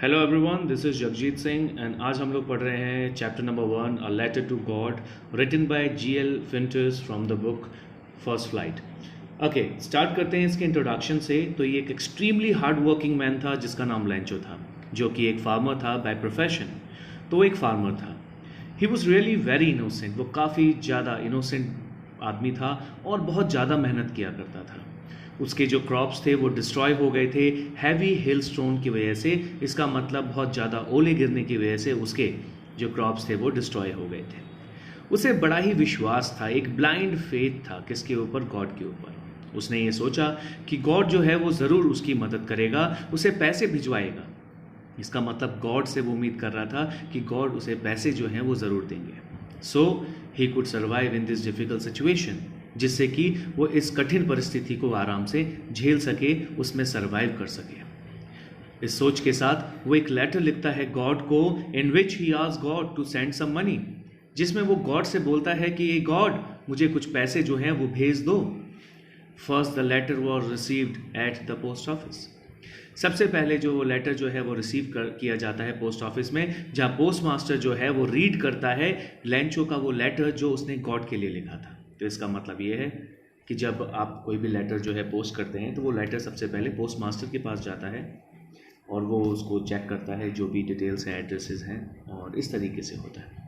Hello everyone, this is Jagjit Singh and आज हम लोग पढ़ रहे हैं chapter number 1 a letter to God written by GL Fuentes from the book first flight. Okay, start करते हैं इसके इंट्रोडक्शन से। तो ये एक एक्सट्रीमली हार्ड वर्किंग मैन था जिसका नाम लैंचो था, जो कि एक फार्मर था बाय प्रोफेशन। तो वो एक फार्मर था। He was really very innocent. वो काफ़ी ज़्यादा इनोसेंट आदमी था और बहुत ज़्यादा मेहनत किया करता था। उसके जो क्रॉप्स थे वो डिस्ट्रॉय हो गए थे हैवी हेल स्टोन की वजह से। इसका मतलब बहुत ज़्यादा ओले गिरने की वजह से उसके जो क्रॉप्स थे वो डिस्ट्रॉय हो गए थे। उसे बड़ा ही विश्वास था, एक ब्लाइंड फेथ था किसके ऊपर? गॉड के ऊपर। उसने ये सोचा कि गॉड जो है वो ज़रूर उसकी मदद करेगा, उसे पैसे भिजवाएगा। इसका मतलब गॉड से वो उम्मीद कर रहा था कि गॉड उसे पैसे जो हैं वो ज़रूर देंगे। So he could survive in this difficult situation, जिससे कि वो इस कठिन परिस्थिति को आराम से झेल सके, उसमें सर्वाइव कर सके। इस सोच के साथ वो एक लेटर लिखता है गॉड को, in which he asks God to send some money, जिसमें वो गॉड से बोलता है कि गॉड मुझे कुछ पैसे जो हैं वो भेज दो। First the letter was received at the post office. सबसे पहले जो लेटर जो है वो रिसीव किया जाता है पोस्ट ऑफिस में, जहाँ पोस्ट मास्टर जो है वो रीड करता है लैंचो का वो लेटर जो उसने गॉड के लिए लिखा था। तो इसका मतलब ये है कि जब आप कोई भी लेटर जो है पोस्ट करते हैं तो वो लेटर सबसे पहले पोस्ट मास्टर के पास जाता है और वो उसको चेक करता है, जो भी डिटेल्स हैं, एड्रेसेस हैं, और इस तरीके से होता है।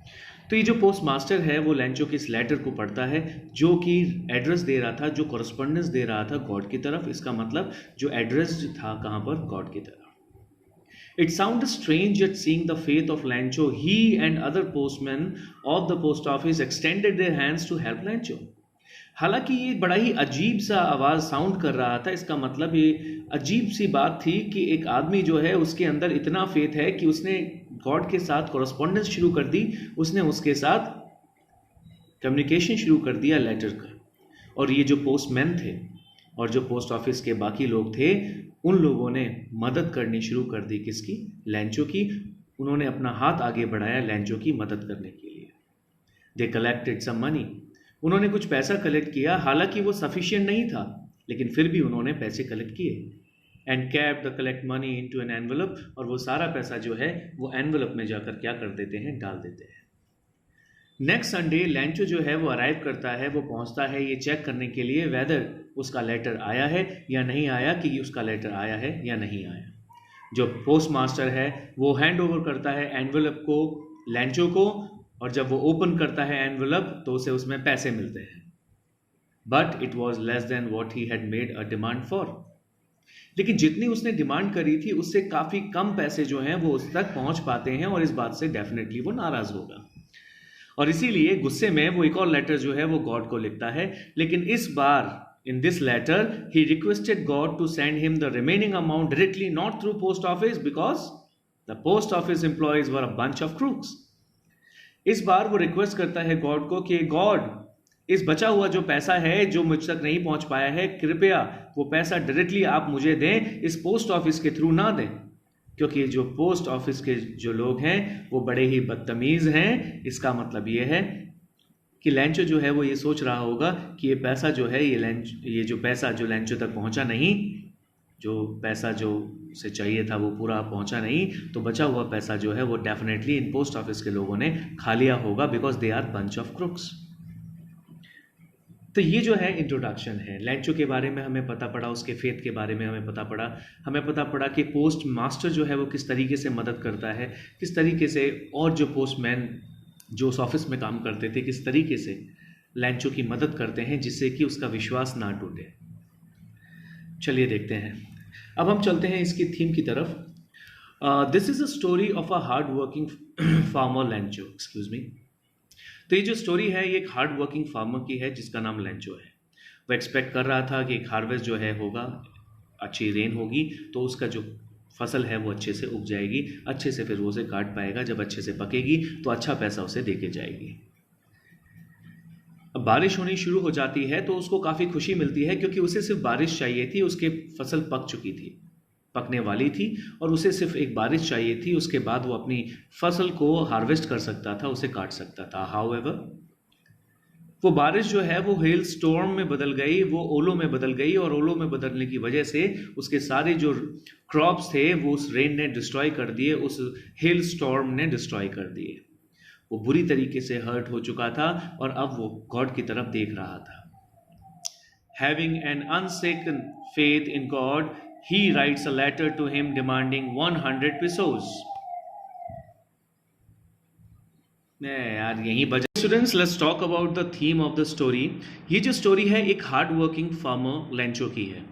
तो ये जो पोस्ट मास्टर है वो लैंचो के इस लेटर को पढ़ता है, जो कि एड्रेस दे रहा था, जो कॉरस्पॉन्डेंस दे रहा था गॉड की तरफ। इसका मतलब जो एड्रेस था कहाँ पर? गॉड की तरफ। It sounded strange at seeing the faith of Lancho. He and other postmen of the post office extended their hands to help Lancho. हालांकि ये बड़ा ही अजीब सा आवाज़ साउंड कर रहा था। इसका मतलब ये अजीब सी बात थी कि एक आदमी जो है उसके अंदर इतना फेथ है कि उसने गॉड के साथ कॉरस्पॉन्डेंस शुरू कर दी, उसने उसके साथ कम्युनिकेशन शुरू कर दिया लेटर का। और ये जो पोस्टमैन थे और जो पोस्ट ऑफिस के बाकी लोग थे, उन लोगों ने मदद करनी शुरू कर दी। किसकी? लैंचो की। उन्होंने अपना हाथ आगे बढ़ाया लैंचो की मदद करने के लिए। They collected some money. उन्होंने कुछ पैसा कलेक्ट किया, हालांकि वो सफिशिएंट नहीं था, लेकिन फिर भी उन्होंने पैसे कलेक्ट किए। And capped the collect money into an envelope. और वो सारा पैसा जो है वो एनवेलप में जाकर क्या कर देते हैं? डाल देते हैं। नेक्स्ट संडे लैंचो जो है वो अराइव करता है, वो पहुंचता है ये चेक करने के लिए वेदर उसका लेटर आया है या नहीं आया, कि उसका लेटर आया है या नहीं आया। जो पोस्ट मास्टर है वो हैंड ओवर करता है एनवेलप को लैंचो को, और जब वो ओपन करता है एनवेलप तो उसे उसमें पैसे मिलते हैं। But it was less than what he had made a demand for. लेकिन जितनी उसने डिमांड करी थी उससे काफ़ी कम पैसे जो हैं वो उस तक पहुंच पाते हैं, और इस बात से डेफिनेटली वो नाराज़ होगा। और इसीलिए गुस्से में वो एक और लेटर जो है वो गॉड को लिखता है। लेकिन इस बार in this letter he requested God to send him the remaining amount directly, not through post office, because the post office employees were a bunch of crooks. इस बार वो रिक्वेस्ट करता है गॉड को कि गॉड, इस बचा हुआ जो पैसा है जो मुझ तक नहीं पहुंच पाया है, कृपया वो पैसा डायरेक्टली आप मुझे दें, इस पोस्ट ऑफिस के थ्रू ना दें, क्योंकि जो पोस्ट ऑफिस के जो लोग हैं वो बड़े ही बदतमीज़ हैं। इसका मतलब ये है कि लैंचो जो है वो ये सोच रहा होगा कि ये पैसा जो है ये जो पैसा जो लैंचो तक पहुंचा नहीं, जो पैसा जो से चाहिए था वो पूरा पहुंचा नहीं, तो बचा हुआ पैसा जो है वो डेफिनेटली इन पोस्ट ऑफिस के लोगों ने खा लिया होगा, because they are bunch of crooks. तो ये जो है इंट्रोडक्शन है लैंचो के बारे में, हमें पता पड़ा उसके फेथ के बारे में, हमें पता पड़ा कि पोस्ट मास्टर जो है वो किस तरीके से मदद करता है, किस तरीके से, और जो पोस्टमैन जो उस ऑफिस में काम करते थे किस तरीके से लैंचो की मदद करते हैं, जिससे कि उसका विश्वास ना टूटे। चलिए देखते हैं। अब हम चलते हैं इसकी थीम की तरफ। This is a story of a hard working farmer लैंचो, excuse me. तो ये जो स्टोरी है ये एक हार्ड वर्किंग फार्मर की है जिसका नाम लैंचो है। वो एक्सपेक्ट कर रहा था कि एक हार्वेस्ट जो है होगा, अच्छी रेन होगी तो उसका जो फसल है वो अच्छे से उग जाएगी, अच्छे से फिर वो उसे काट पाएगा, जब अच्छे से पकेगी तो अच्छा पैसा उसे दे के जाएगी। अब बारिश होनी शुरू हो जाती है तो उसको काफ़ी खुशी मिलती है, क्योंकि उसे सिर्फ बारिश चाहिए थी, उसके फसल पक चुकी थी, पकने वाली थी, और उसे सिर्फ एक बारिश चाहिए थी, उसके बाद वो अपनी फसल को हार्वेस्ट कर सकता था, उसे काट सकता था। हाउएवर वो बारिश जो है वो हेल स्टॉर्म में बदल गई, वो ओलों में बदल गई, और ओलों में बदलने की वजह से उसके सारे जो क्रॉप्स थे वो उस रेन ने डिस्ट्रॉय कर दिए, उस हेल स्टॉर्म ने डिस्ट्रॉय कर दिए। वो बुरी तरीके से हर्ट हो चुका था और अब वो गॉड की तरफ देख रहा था। Having an unshaken faith in God, he writes a letter to him demanding 100 pesos. यार यहीं बजा। Students, let's talk about the theme of the story. ये जो स्टोरी है एक हार्ड वर्किंग फार्मर लेंचो की है।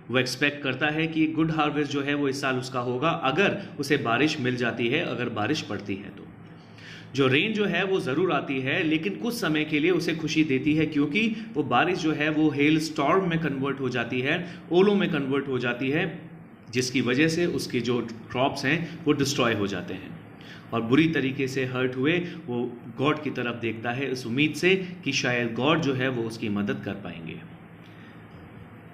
वो एक्सपेक्ट करता है कि एक गुड हार्वेस्ट जो है वो इस साल उसका होगा अगर उसे बारिश मिल जाती है, अगर बारिश पड़ती है तो। जो रेन जो है वो ज़रूर आती है, लेकिन कुछ समय के लिए उसे खुशी देती है, क्योंकि वो बारिश जो है वो हेल स्टॉर्म में कन्वर्ट हो जाती है, ओलों में कन्वर्ट हो जाती है, जिसकी वजह से उसके जो क्रॉप्स हैं वो डिस्ट्रॉय हो जाते हैं। और बुरी तरीके से हर्ट हुए वो गॉड की तरफ देखता है इस उम्मीद से कि शायद गॉड जो है वो उसकी मदद कर पाएंगे।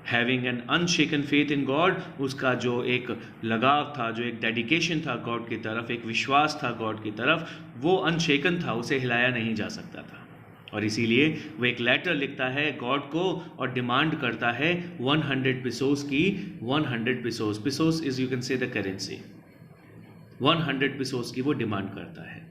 Having an अनशेकन faith in God, उसका जो एक लगाव था, जो एक डेडिकेशन था गॉड की तरफ, एक विश्वास था गॉड की तरफ, वो अनशेकन था, उसे हिलाया नहीं जा सकता था। और इसीलिए वो एक लेटर लिखता है गॉड को और डिमांड करता है 100 पिसोस की। 100 pesos, pesos is you can say the currency. 100 pesos की वो डिमांड करता है।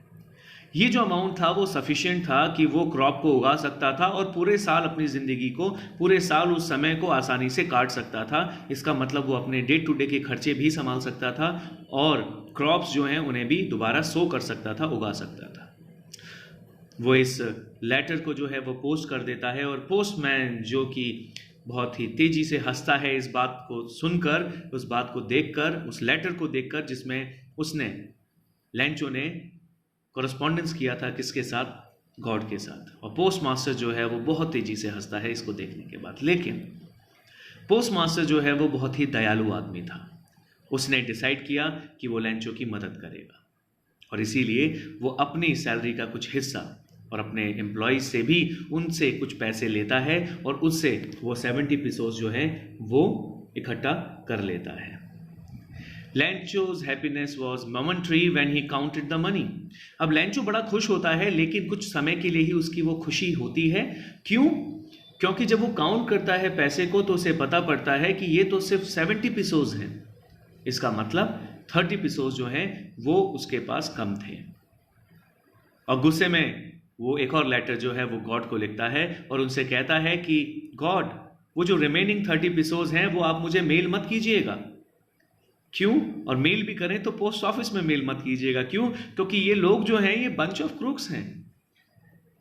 ये जो अमाउंट था वो सफिशिएंट था कि वो क्रॉप को उगा सकता था और पूरे साल अपनी ज़िंदगी को, पूरे साल उस समय को आसानी से काट सकता था। इसका मतलब वो अपने डे टू डे के खर्चे भी संभाल सकता था और क्रॉप्स जो हैं उन्हें भी दोबारा सो कर सकता था, उगा सकता था। वो इस लेटर को जो है वो पोस्ट कर देता है और पोस्टमैन जो कि बहुत ही तेज़ी से हंसता है इस बात को सुनकर, उस बात को देखकर, उस लेटर को देखकर जिसमें उसने, लेंचो ने कॉरेस्पॉन्डेंस किया था किसके साथ? गॉड के साथ। और पोस्ट मास्टर जो है वो बहुत तेज़ी से हंसता है इसको देखने के बाद। लेकिन पोस्ट मास्टर जो है वो बहुत ही दयालु आदमी था। उसने डिसाइड किया कि वो लेंचो की मदद करेगा और इसीलिए वो अपनी सैलरी का कुछ हिस्सा और अपने एम्प्लॉयज़ से भी उनसे कुछ पैसे लेता है और उससे वो 70 पिसोस जो है वो इकट्ठा कर लेता है। लेंचो's happiness was momentary when he counted the money. अब लेंचो बड़ा खुश होता है, लेकिन कुछ समय के लिए ही उसकी वो खुशी होती है। क्यों? क्योंकि जब वो काउंट करता है पैसे को तो उसे पता पड़ता है कि ये तो सिर्फ 70 पिसोस हैं। इसका मतलब 30 पिसोस जो हैं वो उसके पास कम थे। और गुस्से में वो एक और लेटर जो है वो गॉड को लिखता है और उनसे कहता है कि गॉड, वो जो रिमेनिंग 30 पिसोस हैं वो आप मुझे मेल मत कीजिएगा। क्यों? और मेल भी करें तो पोस्ट ऑफिस में मेल मत कीजिएगा। क्यों? क्योंकि ये लोग जो हैं ये बंच ऑफ क्रूक्स हैं।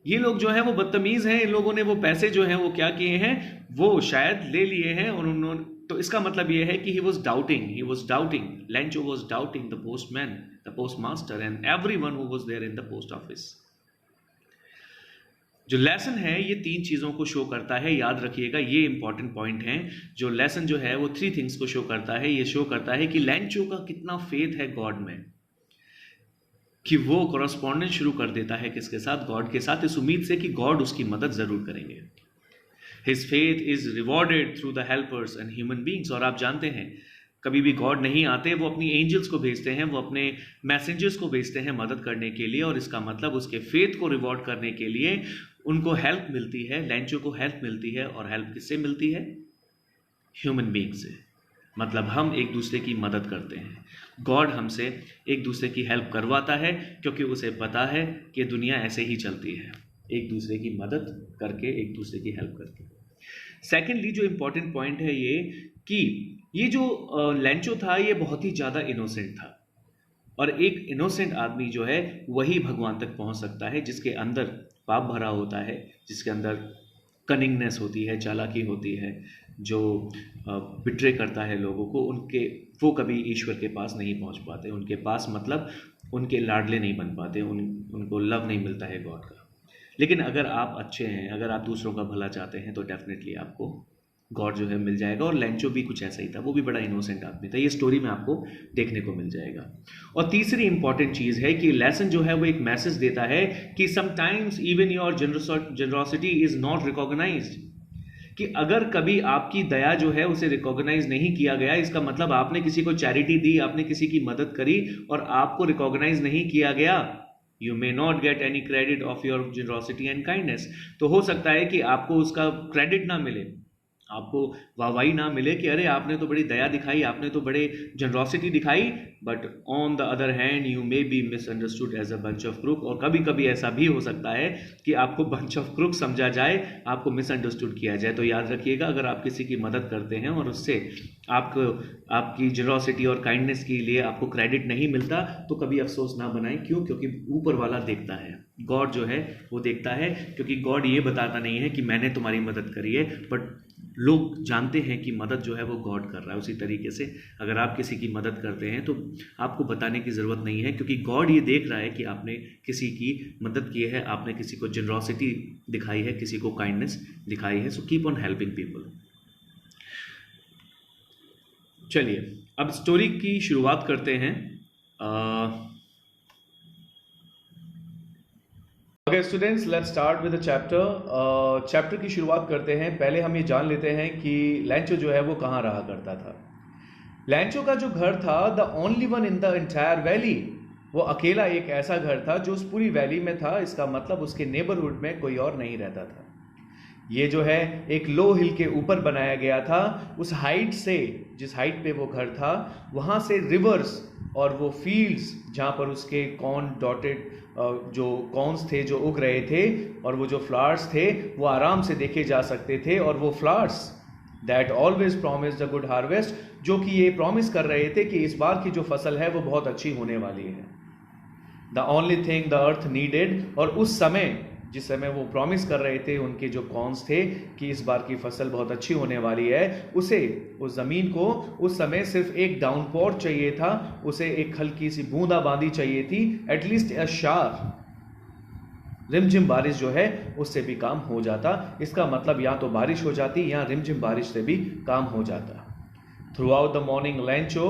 ये लोग जो हैं वो बदतमीज हैं। इन लोगों ने वो पैसे जो हैं वो क्या किए हैं, वो शायद ले लिए हैं और उन्होंने, तो इसका मतलब ये है कि he was doubting, Lencho was doubting the postman, the postmaster and everyone who was there in the post office. जो लेसन है ये 3 चीज़ों को शो करता है, याद रखिएगा ये इंपॉर्टेंट पॉइंट हैं। जो लेसन जो है वो 3 थिंग्स को शो करता है। ये शो करता है कि लेंचो का कितना फेथ है गॉड में, कि वो कॉरेस्पॉन्डेंस शुरू कर देता है किसके साथ? गॉड के साथ, इस उम्मीद से कि गॉड उसकी मदद ज़रूर करेंगे। His faith is rewarded through the helpers and human beings. और आप जानते हैं कभी भी गॉड नहीं आते, वो अपनी एंजल्स को भेजते हैं, वो अपने मैसेंजर्स को भेजते हैं मदद करने के लिए, और इसका मतलब उसके फेथ को रिवॉर्ड करने के लिए उनको हेल्प मिलती है, लेंचो को हेल्प मिलती है। और हेल्प किससे मिलती है? ह्यूमन बीइंग से। मतलब हम एक दूसरे की मदद करते हैं। गॉड हमसे एक दूसरे की हेल्प करवाता है क्योंकि उसे पता है कि दुनिया ऐसे ही चलती है, एक दूसरे की मदद करके, एक दूसरे की हेल्प करके। सेकेंडली जो इम्पोर्टेंट पॉइंट है ये कि ये जो लेंचो था ये बहुत ही ज़्यादा इनोसेंट था, और एक इनोसेंट आदमी जो है वही भगवान तक पहुंच सकता है, जिसके अंदर पाप भरा होता है, जिसके अंदर कनिंगनेस होती है, चालाकी होती है, जो बिट्रे करता है लोगों को, वो कभी ईश्वर के पास नहीं पहुंच पाते। उनके पास मतलब उनके लाडले नहीं बन पाते, उनको लव नहीं मिलता है गॉड का। लेकिन अगर आप अच्छे हैं, अगर आप दूसरों का भला चाहते हैं तो डेफिनेटली आपको गॉड जो है मिल जाएगा। और लेंचो भी कुछ ऐसा ही था, वो भी बड़ा इनोसेंट आदमी था। ये स्टोरी में आपको देखने को मिल जाएगा। और तीसरी इंपॉर्टेंट चीज़ है कि लेसन जो है वो एक मैसेज देता है कि sometimes even your generosity is not recognised. कि अगर कभी आपकी दया जो है उसे रिकॉग्नाइज नहीं किया गया, इसका मतलब आपने किसी को चैरिटी दी, आपने किसी की मदद करी और आपको रिकॉग्नाइज नहीं किया गया, you may not get any credit of your generosity and kindness. तो हो सकता है कि आपको उसका क्रेडिट ना मिले, आपको वाहवाही ना मिले कि अरे आपने तो बड़ी दया दिखाई, आपने तो बड़े जनरॉसिटी दिखाई, but on the other hand you may be misunderstood as a bunch of crook. और कभी कभी ऐसा भी हो सकता है कि आपको बंच ऑफ क्रूक समझा जाए, आपको मिसअंडरस्टूड किया जाए। तो याद रखिएगा, अगर आप किसी की मदद करते हैं और उससे आपको आपकी जनरॉसिटी और काइंडनेस के लिए आपको क्रेडिट नहीं मिलता, तो कभी अफसोस ना बनाएं। क्यों? क्योंकि ऊपर वाला देखता है, गॉड जो है वो देखता है। क्योंकि गॉड ये बताता नहीं है कि मैंने तुम्हारी मदद करी है, बट लोग जानते हैं कि मदद जो है वो गॉड कर रहा है। उसी तरीके से अगर आप किसी की मदद करते हैं तो आपको बताने की ज़रूरत नहीं है, क्योंकि गॉड ये देख रहा है कि आपने किसी की मदद की है, आपने किसी को जनरॉसिटी दिखाई है, किसी को काइंडनेस दिखाई है। So keep on helping people. चलिए अब स्टोरी की शुरुआत करते हैं। Okay students, let's start with the chapter. Chapter की शुरुआत करते हैं। पहले हम ये जान लेते हैं कि लैंचो जो है वो कहाँ रहा करता था। लैंचो का जो घर था, the only one in the entire valley, वो अकेला एक ऐसा घर था जो उस पूरी वैली में था। इसका मतलब उसके नेबरहुड में कोई और नहीं रहता था। ये जो है एक लो हिल के ऊपर बनाया गया था। उस हाइट से, जिस हाइट पे वो घर था, वहाँ से रिवर्स और वो फील्ड्स जहाँ पर उसके कॉर्न डॉटेड जो कॉर्न्स थे जो उग रहे थे, और वो जो फ्लावर्स थे वो आराम से देखे जा सकते थे। और वो flowers that always promise the good harvest, जो कि ये प्रॉमिस कर रहे थे कि इस बार की जो फसल है वो बहुत अच्छी होने वाली है। The only thing the earth needed, और उस समय जिस समय वो प्रॉमिस कर रहे थे, उनके जो कॉर्न्स थे कि इस बार की फसल बहुत अच्छी होने वाली है, उसे, उस ज़मीन को उस समय सिर्फ एक डाउनपोर चाहिए था, उसे एक हल्की सी बूंदाबांदी चाहिए थी, एटलीस्ट अ शार, रिमझिम बारिश जो है उससे भी काम हो जाता। इसका मतलब या तो बारिश हो जाती या रिमझिम बारिश से भी काम हो जाता। थ्रू आउट द मॉर्निंग लैंचो,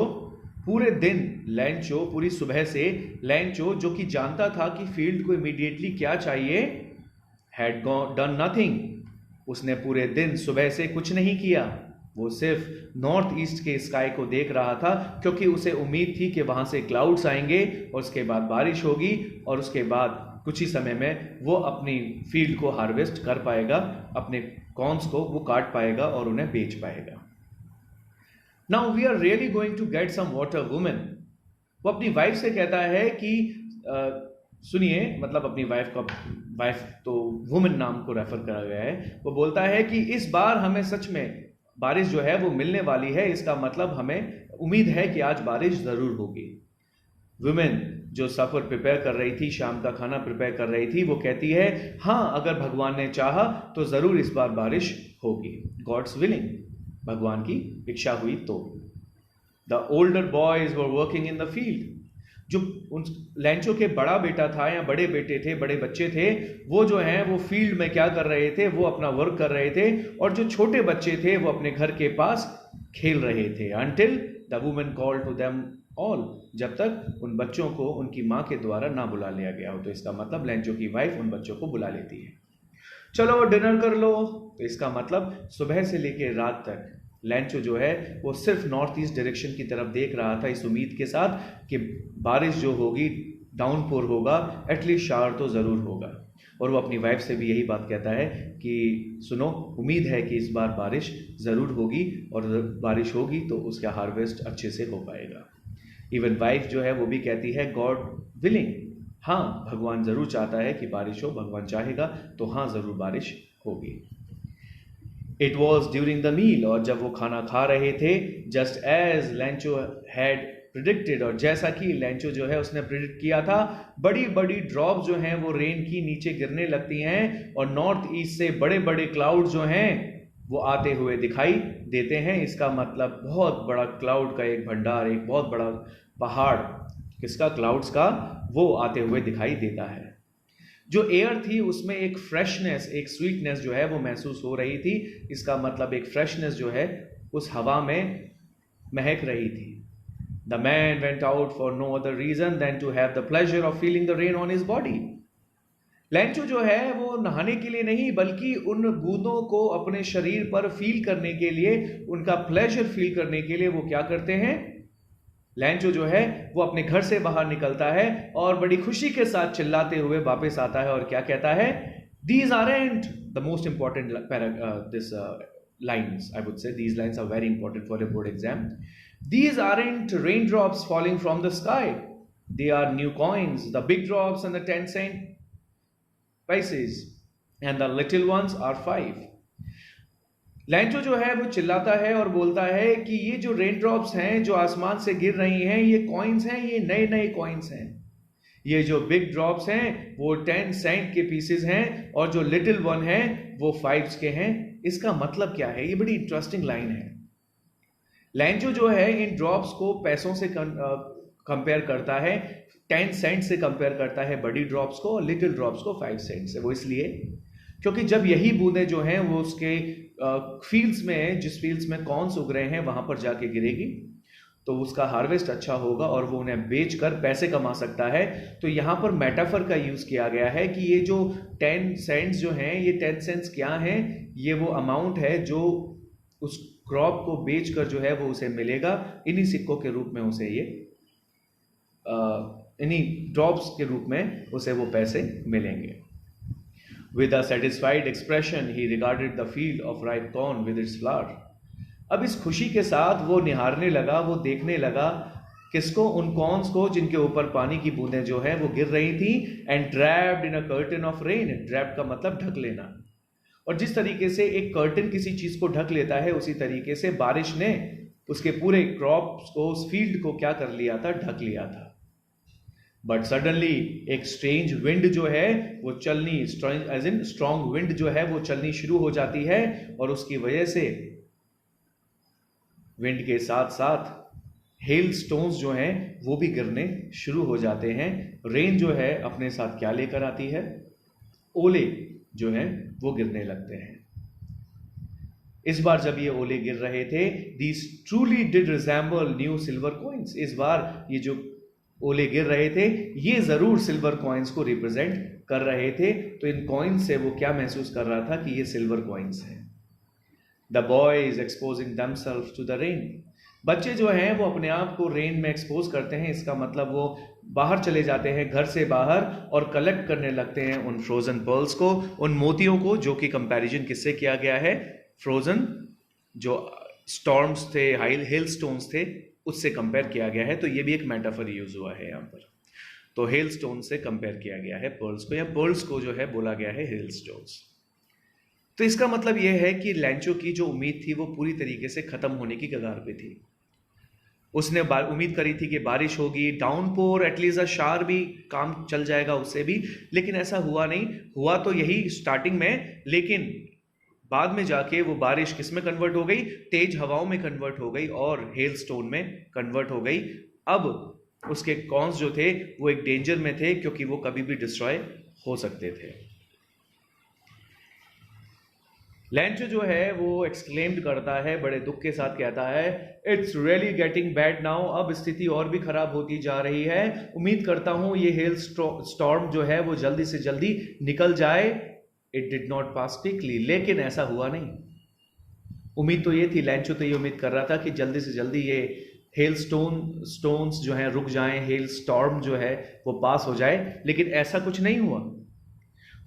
पूरे दिन लैंचो, पूरी सुबह से लैंचो, जो कि जानता था कि फील्ड को इमीडिएटली क्या चाहिए, हैड डन नथिंग। उसने पूरे दिन सुबह से कुछ नहीं किया। वो सिर्फ नॉर्थ ईस्ट के स्काई को देख रहा था, क्योंकि उसे उम्मीद थी कि वहां से क्लाउड्स आएंगे और उसके बाद बारिश होगी, और उसके बाद कुछ ही समय में वो अपनी फील्ड को हार्वेस्ट कर पाएगा, अपने कॉर्न्स को वो काट पाएगा और उन्हें बेच पाएगा। Now we are really going to get some water women. वो अपनी वाइफ से कहता है कि सुनिए, मतलब अपनी वाइफ तो वुमेन नाम को रेफर करा गया है। वो बोलता है कि इस बार हमें सच में बारिश जो है वो मिलने वाली है। इसका मतलब हमें उम्मीद है कि आज बारिश जरूर होगी। वुमेन जो सफर प्रिपेयर कर रही थी, शाम का खाना प्रिपेयर कर रही थी, वो कहती है हाँ, अगर भगवान ने चाहा तो जरूर इस बार बारिश होगी। गॉड्स विलिंग, भगवान की इच्छा हुई तो। The older boys were working in the field. जो उन लैंचो के बड़ा बेटा था या बड़े बेटे थे, बड़े बच्चे थे, वो जो हैं वो फील्ड में क्या कर रहे थे, वो अपना वर्क कर रहे थे। और जो छोटे बच्चे थे वो अपने घर के पास खेल रहे थे। Until the women called to them all, जब तक उन बच्चों को उनकी माँ के द्वारा ना बुला लिया गया हो। तो इसका मतलब लैंचो की वाइफ उन बच्चों को बुला लेती है, चलो डिनर कर लो। तो इसका मतलब सुबह से लेकर रात तक लैंचो जो है वो सिर्फ नॉर्थ ईस्ट डायरेक्शन की तरफ देख रहा था, इस उम्मीद के साथ कि बारिश जो होगी, डाउनपोर होगा, एटलीस्ट शावर तो ज़रूर होगा। और वो अपनी वाइफ से भी यही बात कहता है कि सुनो, उम्मीद है कि इस बार बारिश ज़रूर होगी, और बारिश होगी तो उसका हार्वेस्ट अच्छे से हो पाएगा। इवन वाइफ जो है वो भी कहती है गॉड विलिंग, हाँ, भगवान ज़रूर चाहता है कि बारिश हो, भगवान चाहेगा तो हाँ, ज़रूर बारिश होगी। It was during the meal, और जब वो खाना खा रहे थे, just as Lencho had predicted, और जैसा कि लैंचो जो है उसने प्रिडिक्ट किया था, बड़ी बड़ी ड्रॉप जो हैं वो रेन की नीचे गिरने लगती हैं, और नॉर्थ ईस्ट से बड़े बड़े क्लाउड जो हैं वो आते हुए दिखाई देते हैं। इसका मतलब बहुत बड़ा क्लाउड का एक भंडार, एक बहुत बड़ा पहाड़, किसका, क्लाउड्स का, वो आते हुए दिखाई देता है। जो एयर थी उसमें एक फ्रेशनेस, एक स्वीटनेस जो है वो महसूस हो रही थी। इसका मतलब एक फ्रेशनेस जो है उस हवा में महक रही थी। The man went out for no other reason than to have the pleasure of feeling the rain on his body. Lencho जो है वो नहाने के लिए नहीं, बल्कि उन बूंदों को अपने शरीर पर फील करने के लिए, उनका प्लेजर फील करने के लिए वो क्या करते हैं, लैंचो जो है वो अपने घर से बाहर निकलता है और बड़ी खुशी के साथ चिल्लाते हुए वापस आता है और क्या कहता है, these aren't the most important this lines, I would say these lines are very important for a board exam. These aren't raindrops falling from the sky, they are new coins, the big drops and the 10 cent pieces and the little ones are 5. लैंचो जो है वो चिल्लाता है और बोलता है कि ये जो रेन ड्रॉप्स हैं जो आसमान से गिर रही हैं, ये कॉइन्स हैं, ये नए नए कॉइन्स हैं। ये जो बिग ड्रॉप्स हैं वो 10 सेंट के पीसेस हैं और जो लिटिल वन है वो 5 के हैं। इसका मतलब क्या है? ये बड़ी इंटरेस्टिंग लाइन है। लैंचो जो है इन ड्रॉप्स को पैसों से कंपेयर करता है, 10 सेंट से कंपेयर करता है बड़ी ड्रॉप्स को, और लिटिल ड्रॉप्स को 5 सेंट से। वो इसलिए क्योंकि जब यही बूंदें जो हैं वो उसके फील्ड्स में, जिस फील्ड्स में कॉर्न्स उग रहे हैं वहां पर जाके गिरेगी तो उसका हार्वेस्ट अच्छा होगा और वो उन्हें बेचकर पैसे कमा सकता है। तो यहाँ पर मेटाफर का यूज किया गया है कि ये जो 10 सेंट्स जो हैं, ये 10 सेंट्स क्या हैं? ये वो अमाउंट है जो उस क्रॉप को बेचकर जो है वो उसे मिलेगा। इन्हीं सिक्कों के रूप में उसे ये इन्हीं ड्रॉप्स के रूप में उसे वो पैसे मिलेंगे। With a satisfied expression, he regarded the field of ripe corn with its flower. अब इस खुशी के साथ वो निहारने लगा, वो देखने लगा किसको? उन कॉर्न्स को जिनके ऊपर पानी की बूंदें जो है वो गिर रही थी। And draped in a curtain of rain, draped का मतलब ढक लेना। और जिस तरीके से एक कर्टन किसी चीज को ढक लेता है, उसी तरीके से बारिश ने उसके पूरे क्रॉप्स को, उस फील्ड को क्या कर लिया था? ढक लिया था। बट सडनली एक स्ट्रेंज विंड जो है वो चलनी, एज इन स्ट्रॉन्ग विंड जो है वो चलनी शुरू हो जाती है और उसकी वजह से विंड के साथ साथ हेल स्टोन्स जो हैं वो भी गिरने शुरू हो जाते हैं। रेन जो है अपने साथ क्या लेकर आती है? ओले जो हैं वो गिरने लगते हैं। इस बार जब ये ओले गिर रहे थे, these truly did resemble new silver coins, इस बार ये जो ओले गिर रहे थे ये जरूर सिल्वर कॉइन्स को रिप्रेजेंट कर रहे थे। तो इन कॉइन्स से वो क्या महसूस कर रहा था? कि ये सिल्वर कॉइन्स हैं। The boys exposing themselves to the rain, बच्चे जो हैं वो अपने आप को रेन में एक्सपोज करते हैं। इसका मतलब वो बाहर चले जाते हैं घर से बाहर और कलेक्ट करने लगते हैं उन फ्रोजन पर्ल्स को, उन मोतियों को, जो कि कंपैरिजन किससे किया गया है? फ्रोजन जो स्टॉर्म्स थे, हेल स्टोन्स थे, उससे कंपेयर किया गया है। तो ये भी एक मेटाफर यूज हुआ है यहाँ पर। तो हेल स्टोन से कंपेयर किया गया है पर्ल्स को, या पर्ल्स को जो है बोला गया है हेल स्टोन्स। तो इसका मतलब यह है कि लैंचो की जो उम्मीद थी वो पूरी तरीके से खत्म होने की कगार पे थी। उसने उम्मीद करी थी कि बारिश होगी, डाउनपोर, एटलीस्ट अ शावर भी काम चल जाएगा उससे भी, लेकिन ऐसा हुआ नहीं। हुआ तो यही स्टार्टिंग में, लेकिन बाद में जाके वो बारिश किस में कन्वर्ट हो गई? तेज हवाओं में कन्वर्ट हो गई और हेल स्टोन में कन्वर्ट हो गई। अब उसके कॉर्न्स जो थे वो एक डेंजर में थे क्योंकि वो कभी भी डिस्ट्रॉय हो सकते थे। लैंचो जो है वो एक्सक्लेम्ड करता है, बड़े दुख के साथ कहता है, it's really getting bad now, अब स्थिति और भी खराब होती जा रही है। उम्मीद करता हूं ये हेल स्टॉर्म जो है वो जल्दी से जल्दी निकल जाए। It did not pass quickly, लेकिन ऐसा हुआ नहीं। उम्मीद तो ये थी, लैंचो तो ये उम्मीद कर रहा था कि जल्दी से जल्दी ये हेल स्टोन्स जो हैं रुक जाएं, हेल स्टॉर्म जो है वो पास हो जाए, लेकिन ऐसा कुछ नहीं हुआ।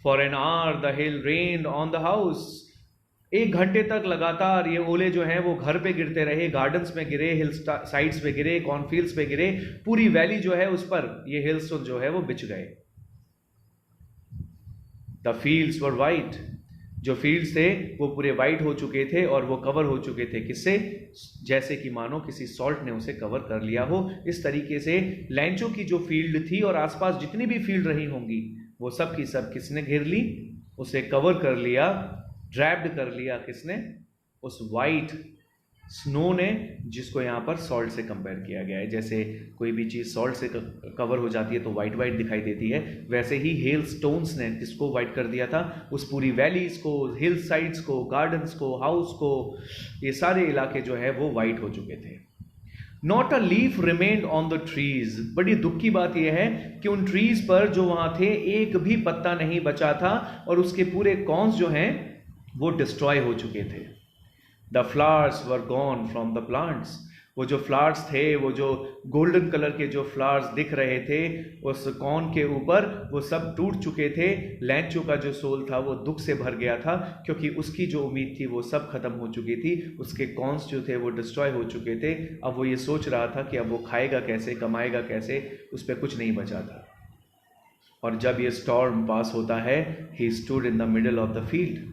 For an hour the hell rain on the house, 1 घंटे तक लगातार ये ओले जो हैं वो घर पे गिरते रहे, गार्डन्स में गिरे, हिल साइड्स पे गिरे, कॉर्नफील्ड्स पे गिरे, पूरी वैली जो है उस पर ये हेलस्टोन जो है वो बिछ गए। द फील्ड्स वर वाइट, जो फील्ड्स थे वो पूरे वाइट हो चुके थे और वो कवर हो चुके थे किससे? जैसे कि मानो किसी सॉल्ट ने उसे कवर कर लिया हो। इस तरीके से लैंचो की जो फील्ड थी और आसपास जितनी भी फील्ड रही होंगी वो सब की सब किसने घेर ली? उसे कवर कर लिया, ड्रैप्ड कर लिया किसने? उस वाइट स्नो ने, जिसको यहाँ पर सॉल्ट से कंपेयर किया गया है। जैसे कोई भी चीज़ सॉल्ट से कवर हो जाती है तो वाइट वाइट दिखाई देती है, वैसे ही हेल स्टोन्स ने किसको वाइट कर दिया था? उस पूरी वैलीज को, हिल साइड्स को, गार्डन्स को, हाउस को, ये सारे इलाके जो है वो वाइट हो चुके थे। Not a leaf remained on the trees, बड़ी दुख की बात यह है कि उन ट्रीज पर जो वहाँ थे एक भी पत्ता नहीं बचा था और उसके पूरे कॉर्न्स जो हैं वो डिस्ट्रॉय हो चुके थे। The flowers were gone from the plants, वो जो फ्लावर्स थे, वो जो गोल्डन कलर के जो फ्लावर्स दिख रहे थे उस कॉर्न के ऊपर, वो सब टूट चुके थे। लैंचो का जो सोल था वो दुख से भर गया था, क्योंकि उसकी जो उम्मीद थी वो सब खत्म हो चुकी थी। उसके कॉर्न्स जो थे वो डिस्ट्रॉय हो चुके थे। अब वो ये सोच रहा था कि अब वो खाएगा कैसे, कमाएगा कैसे, उस पर कुछ नहीं बचा था। और जब ये स्टॉर्म पास होता है, he stood in the middle of the field.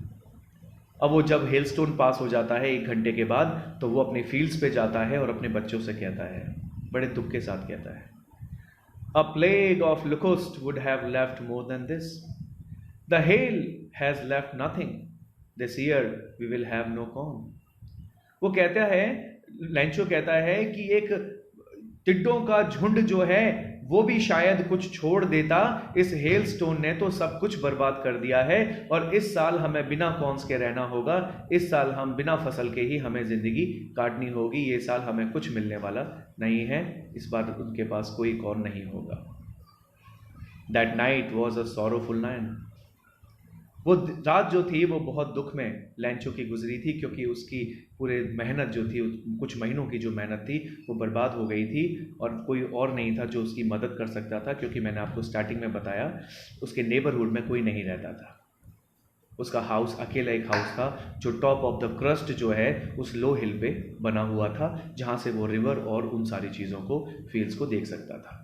अब वो जब हेलस्टोन पास हो जाता है 1 घंटे के बाद, तो वो अपने फील्ड्स पे जाता है और अपने बच्चों से कहता है, बड़े दुख के साथ कहता है, a plague of locust would have left more than this, the hail has left nothing, this year we will have no corn. वो कहता है, लैंचो कहता है कि एक टिड्डों का झुंड जो है वो भी शायद कुछ छोड़ देता, इस हेल स्टोन ने तो सब कुछ बर्बाद कर दिया है, और इस साल हमें बिना कॉर्न्स के रहना होगा। इस साल हम बिना फसल के ही हमें जिंदगी काटनी होगी। ये साल हमें कुछ मिलने वाला नहीं है। इस बार उनके पास कोई कॉर्न नहीं होगा। That night was a sorrowful night. वो रात जो थी वो बहुत दुख में लैंचो की गुजरी थी, क्योंकि उसकी पूरे मेहनत जो थी, कुछ महीनों की जो मेहनत थी वो बर्बाद हो गई थी, और कोई और नहीं था जो उसकी मदद कर सकता था, क्योंकि मैंने आपको स्टार्टिंग में बताया उसके नेबरहुड में कोई नहीं रहता था। उसका हाउस अकेला एक हाउस था जो टॉप ऑफ द क्रस्ट जो है उस लो हिल पे बना हुआ था, जहाँ से वो रिवर और उन सारी चीज़ों को, फील्ड्स को देख सकता था।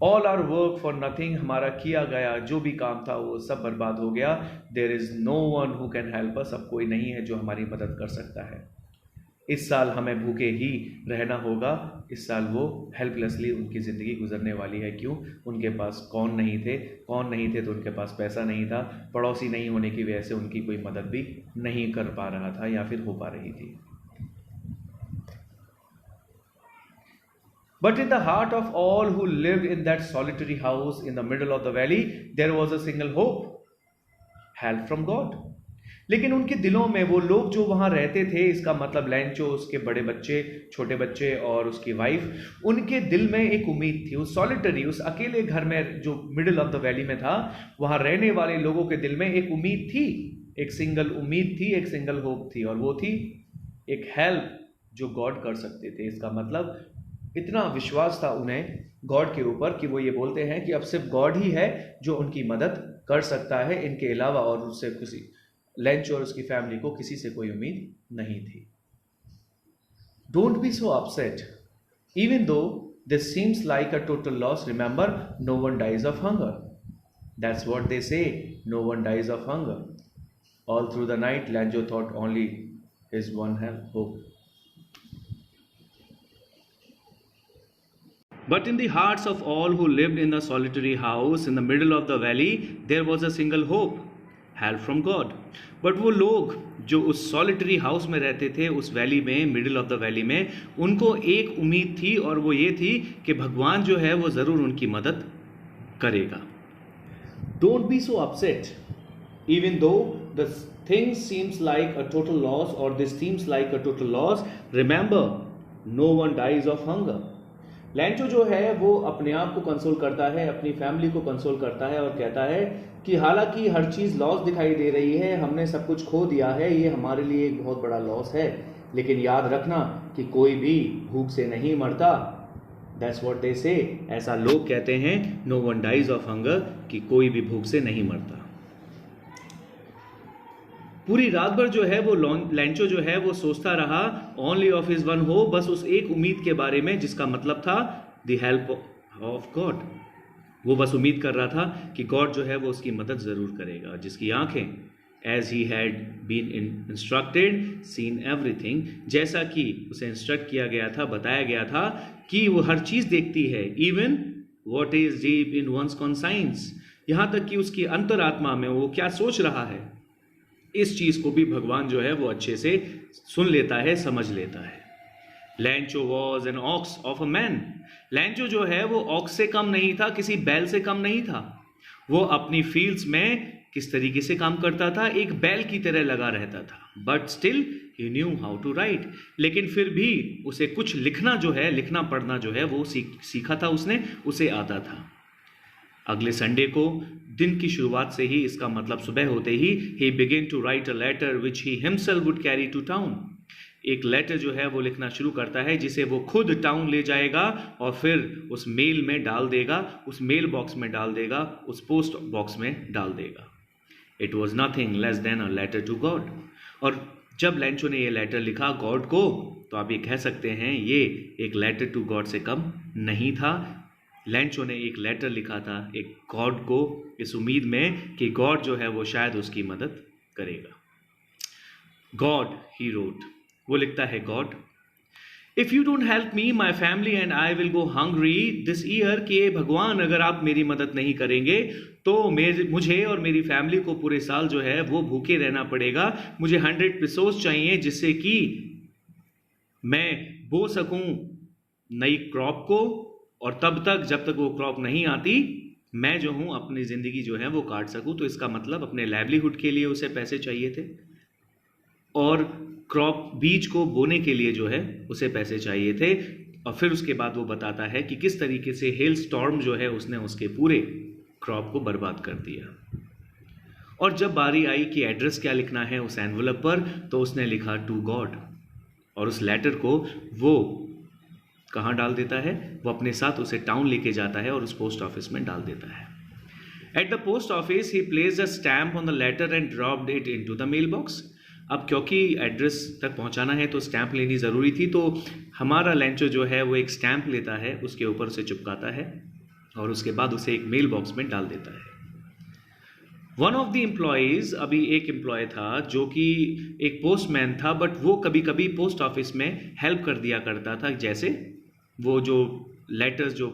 All our work for nothing, हमारा किया गया जो भी काम था वो सब बर्बाद हो गया। There is no one who can help us, अब कोई नहीं है जो हमारी मदद कर सकता है। इस साल हमें भूखे ही रहना होगा। इस साल वो हेल्पलेसली उनकी ज़िंदगी गुजरने वाली है। क्यों? उनके पास कौन नहीं थे, कौन नहीं थे तो उनके पास पैसा नहीं था, पड़ोसी नहीं होने की वजह से उनकी कोई मदद भी नहीं कर पा रहा था या फिर हो पा रही थी। But in the heart of all who lived in that solitary house in the middle of the valley, there was a single hope, help from God. लेकिन उनके दिलों में, वो लोग जो वहाँ रहते थे, इसका मतलब लैंचो, उसके बड़े बच्चे, छोटे बच्चे और उसकी वाइफ, उनके दिल में एक उम्मीद थी। उस सॉलिटरी, उस अकेले घर में जो मिडिल ऑफ द वैली में था, वहाँ रहने वाले लोगों के दिल में एक उम्मीद थी, एक सिंगल उम्मीद थी, एक सिंगल होप थी, और वो थी एक हेल्प जो गॉड कर सकते थे। इसका मतलब इतना विश्वास था उन्हें गॉड के ऊपर कि वो ये बोलते हैं कि अब सिर्फ गॉड ही है जो उनकी मदद कर सकता है, इनके अलावा और उससे किसी, लैंचो और उसकी फैमिली को किसी से कोई उम्मीद नहीं थी। Don't be so upset even though this seems like a total loss, remember no one dies of hunger, that's what they say, no one dies of hunger. All through the night Lencho thought only his one hope. But in the hearts of all who lived in the solitary house in the middle of the valley, there was a single hope, help from God. But वो लोग जो उस solitary house में रहते थे, उस valley में, middle of the valley में, उनको एक उम्मीद थी, और वो ये थी कि भगवान जो है वो ज़रूर उनकी मदद करेगा। Don't be so upset, even though the thing seems like a total loss, or this seems like a total loss. Remember, no one dies of hunger. लैंचो जो है वो अपने आप को कंसोल करता है, अपनी फैमिली को कंसोल करता है, और कहता है कि हालांकि हर चीज़ लॉस दिखाई दे रही है, हमने सब कुछ खो दिया है, ये हमारे लिए एक बहुत बड़ा लॉस है, लेकिन याद रखना कि कोई भी भूख से नहीं मरता। दैट्स व्हाट दे से, ऐसा लोग कहते हैं, no one dies of hunger, कि कोई भी भूख से नहीं मरता। पूरी रात भर जो है वो लैंचो जो है वो सोचता रहा only of his one hope, बस उस एक उम्मीद के बारे में जिसका मतलब था द हेल्प ऑफ गॉड। वो बस उम्मीद कर रहा था कि गॉड जो है वो उसकी मदद ज़रूर करेगा, जिसकी आंखें as he had been instructed seen everything, जैसा कि उसे इंस्ट्रक्ट किया गया था, बताया गया था कि वो हर चीज़ देखती है, even what is deep in one's conscience, यहाँ तक कि उसकी अंतरात्मा में वो क्या सोच रहा है, इस चीज़ को भी भगवान जो है वो अच्छे से सुन लेता है, समझ लेता है। लैंचो was an ox of a man, लैंचो जो है वो ऑक्स से कम नहीं था, किसी बैल से कम नहीं था। वो अपनी फील्ड्स में किस तरीके से काम करता था, एक बैल की तरह लगा रहता था, but still he knew how to write, लेकिन फिर भी उसे कुछ लिखना जो है, लिखना पढ़ना जो है वो सीखा था उसने, उसे आता था। अगले संडे को दिन की शुरुआत से ही, इसका मतलब सुबह होते ही, he began to write a letter which he himself would carry to town. एक लेटर जो है वो लिखना शुरू करता है जिसे वो खुद टाउन ले जाएगा और फिर उस मेल में डाल देगा, उस मेल बॉक्स में डाल देगा, उस पोस्ट बॉक्स में डाल देगा। It was nothing less than a letter to God. और जब लैंचो ने ये लेटर लिखा गॉड को, तो आप ये कह सकते हैं ये एक लेटर टू गॉड से कम नहीं था। लैंचो ने एक लेटर लिखा था एक गॉड को, इस उम्मीद में कि गॉड जो है वो शायद उसकी मदद करेगा। गॉड, ही रोट, वो लिखता है God, if you don't help me my family and I will go hungry this year, कि भगवान अगर आप मेरी मदद नहीं करेंगे तो मुझे और मेरी फैमिली को पूरे साल जो है वो भूखे रहना पड़ेगा। मुझे 100 पेसोस चाहिए जिससे कि मैं बो सकूं नई क्रॉप को, और तब तक जब तक वो क्रॉप नहीं आती मैं जो हूं अपनी ज़िंदगी जो है वो काट सकूं। तो इसका मतलब अपने लाइवलीहुड के लिए उसे पैसे चाहिए थे और क्रॉप बीज को बोने के लिए जो है उसे पैसे चाहिए थे। और फिर उसके बाद वो बताता है कि किस तरीके से हेल स्टॉर्म जो है उसने उसके पूरे क्रॉप को बर्बाद कर दिया। और जब बारी आई कि एड्रेस क्या लिखना है उस एनवलप पर, तो उसने लिखा टू गॉड, और उस लेटर को वो कहाँ डाल देता है, वो अपने साथ उसे टाउन लेके जाता है और उस पोस्ट ऑफिस में डाल देता है। At the post office he placed a stamp on the letter and dropped it into the mail box. अब क्योंकि एड्रेस तक पहुंचाना है तो स्टैम्प लेनी ज़रूरी थी, तो हमारा लैंचो जो है वो एक स्टैम्प लेता है, उसके ऊपर उसे चिपकाता है और उसके बाद उसे एक मेल बॉक्स में डाल देता है। वन ऑफ द एम्प्लॉयज़, अभी एक एम्प्लॉय था जो कि एक पोस्टमैन था, बट वो कभी कभी पोस्ट ऑफिस में हेल्प कर दिया करता था। जैसे वो जो लेटर्स जो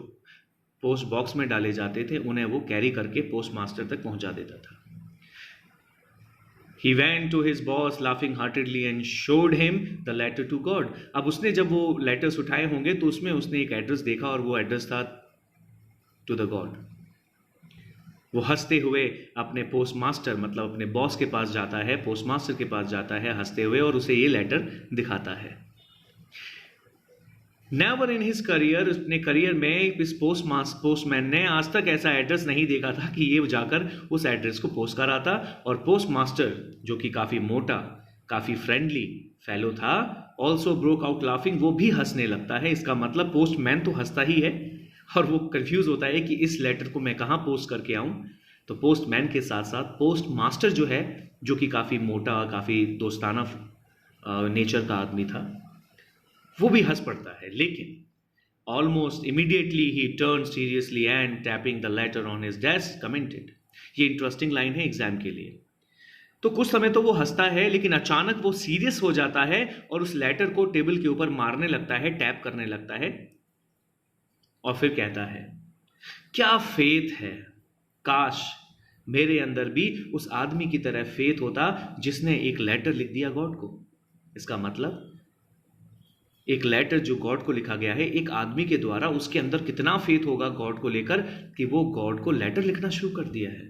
पोस्ट बॉक्स में डाले जाते थे उन्हें वो कैरी करके पोस्ट मास्टर तक पहुंचा देता था। He went to his boss laughing heartedly and showed him the letter to God. अब उसने जब वो लेटर्स उठाए होंगे तो उसमें उसने एक एड्रेस देखा और वो एड्रेस था टू द गॉड। वो हंसते हुए अपने पोस्ट मास्टर मतलब अपने बॉस के पास जाता है, पोस्ट मास्टर के पास जाता है हंसते हुए और उसे ये लेटर दिखाता है। नेवर इन हिज करियर, अपने करियर में इस पोस्टमैन ने आज तक ऐसा एड्रेस नहीं देखा था कि ये जाकर उस एड्रेस को पोस्ट कराता। और पोस्ट मास्टर जो कि काफ़ी मोटा, काफ़ी फ्रेंडली फेलो था, ऑल्सो ब्रोक आउट लाफिंग, वो भी हंसने लगता है। इसका मतलब पोस्टमैन तो हंसता ही है और वो कंफ्यूज होता है कि इस लेटर को मैं कहाँ पोस्ट करके आऊँ। तो पोस्टमैन के साथ साथ पोस्ट मास्टर जो है, जो कि काफ़ी मोटा, काफ़ी दोस्ताना नेचर का आदमी था, वो भी हंस पड़ता है। लेकिन almost immediately he turn seriously and tapping the later on his desk commented. ये इंटरेस्टिंग लाइन है एग्जाम के लिए। तो कुछ समय तो वो हंसता है, लेकिन अचानक वो सीरियस हो जाता है और उस लेटर को टेबल के ऊपर मारने लगता है, टैप करने लगता है और फिर कहता है, क्या फेथ है, काश मेरे अंदर भी उस आदमी की तरह फेथ होता जिसने एक लेटर लिख दिया गॉड को। इसका मतलब एक लेटर जो गॉड को लिखा गया है एक आदमी के द्वारा, उसके अंदर कितना फेथ होगा गॉड को लेकर कि वो गॉड को लेटर लिखना शुरू कर दिया है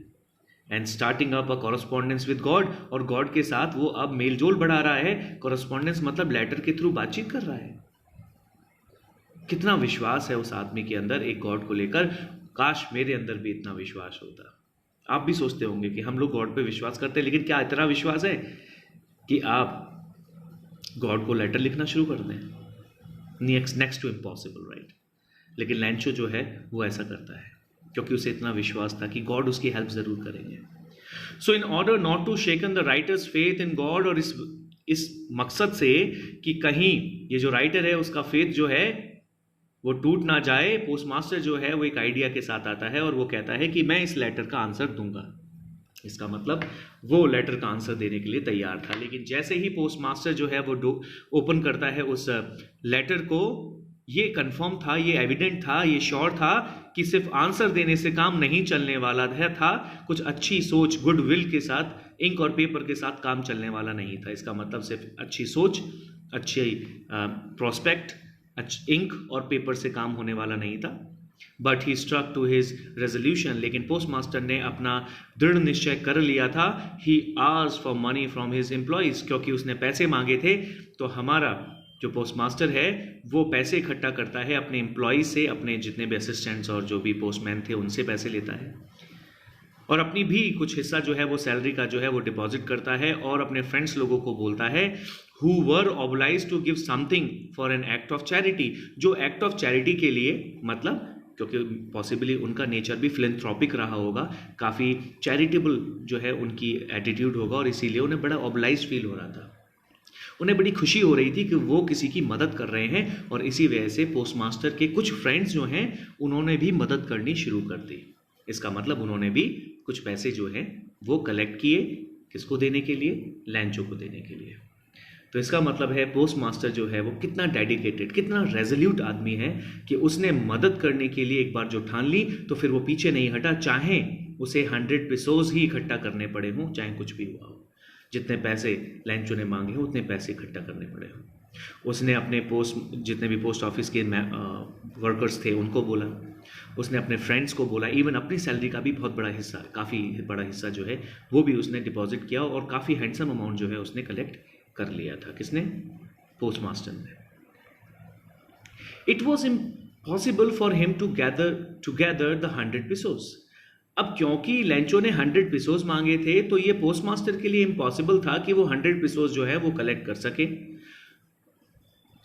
and starting up a correspondence with God. और गॉड के साथ वो अब मेलजोल बढ़ा रहा है। कॉरेस्पॉन्डेंस मतलब लेटर के थ्रू बातचीत कर रहा है। कितना विश्वास है उस आदमी के अंदर एक गॉड को लेकर। काश मेरे अंदर भी इतना विश्वास होता। आप भी सोचते होंगे कि हम लोग गॉड पे विश्वास करते हैं, लेकिन क्या इतना विश्वास है कि आप गॉड को लेटर लिखना शुरू कर दें? Next to impossible, right? लेकिन लैंचो जो है वो ऐसा करता है क्योंकि उसे इतना विश्वास था कि गॉड उसकी हेल्प जरूर करेंगे। So in order not to shaken the writer's faith in God, और इस मकसद से कि कहीं ये जो राइटर है उसका फेथ जो है वो टूट ना जाए, पोस्टमास्टर जो है वो एक आइडिया के साथ आता है और वो कहता है कि मैं इस लेटर का आंसर दूंगा। इसका मतलब वो लेटर का आंसर देने के लिए तैयार था। लेकिन जैसे ही पोस्टमास्टर जो है वो ओपन करता है उस लेटर को, ये कंफर्म था, ये एविडेंट था, ये श्योर था कि सिर्फ आंसर देने से काम नहीं चलने वाला था। कुछ अच्छी सोच, गुड विल के साथ, इंक और पेपर के साथ काम चलने वाला नहीं था। इसका मतलब सिर्फ अच्छी सोच, अच्छी प्रोस्पेक्ट, इंक और पेपर से काम होने वाला नहीं था। But he struck to his resolution, लेकिन पोस्टमास्टर ने अपना दृढ़ निश्चय कर लिया था। He asked for money from his employees, क्योंकि उसने पैसे मांगे थे। तो हमारा जो पोस्टमास्टर है वो पैसे इकट्ठा करता है अपने एम्प्लॉयज से, अपने जितने भी असिस्टेंट्स और जो भी पोस्टमैन थे उनसे पैसे लेता है और अपनी भी कुछ हिस्सा जो है वो सैलरी का जो है वो डिपॉजिट करता है और अपने फ्रेंड्स लोगों को बोलता है who were obliged to give something for an act of charity, जो act of charity के लिए, मतलब क्योंकि पॉसिबली उनका नेचर भी फिलेंथ्रोपिक रहा होगा, काफ़ी चैरिटेबल जो है उनकी एटीट्यूड होगा, और इसीलिए उन्हें बड़ा ऑब्लाइज फील हो रहा था, उन्हें बड़ी खुशी हो रही थी कि वो किसी की मदद कर रहे हैं, और इसी वजह से पोस्टमास्टर के कुछ फ्रेंड्स जो हैं उन्होंने भी मदद करनी शुरू कर दी। इसका मतलब उन्होंने भी कुछ पैसे जो हैं वो कलेक्ट किए, किसको देने के लिए? लैंचो को देने के लिए। तो इसका मतलब है पोस्टमास्टर जो है वो कितना डेडिकेटेड, कितना रेजोल्यूट आदमी है कि उसने मदद करने के लिए एक बार जो ठान ली तो फिर वो पीछे नहीं हटा, चाहे उसे 100 पेसोस ही इकट्ठा करने पड़े हों, चाहे कुछ भी हुआ हो, जितने पैसे लैंचो ने मांगे हों उतने पैसे इकट्ठा करने पड़े हों। उसने अपने जितने भी पोस्ट ऑफिस के वर्कर्स थे उनको बोला, उसने अपने फ्रेंड्स को बोला, इवन अपनी सैलरी का भी बहुत बड़ा हिस्सा, काफ़ी बड़ा हिस्सा जो है वो भी उसने डिपॉजिट किया, और काफ़ी हैंडसम अमाउंट जो है उसने कलेक्ट कर लिया था। किसने? पोस्टमास्टर ने। It was impossible for him to gather the 100 pesos. अब क्योंकि लैंचो ने 100 पेसोस मांगे थे तो ये पोस्टमास्टर के लिए इम्पॉसिबल था कि वो 100 पेसोस जो है वो कलेक्ट कर सके।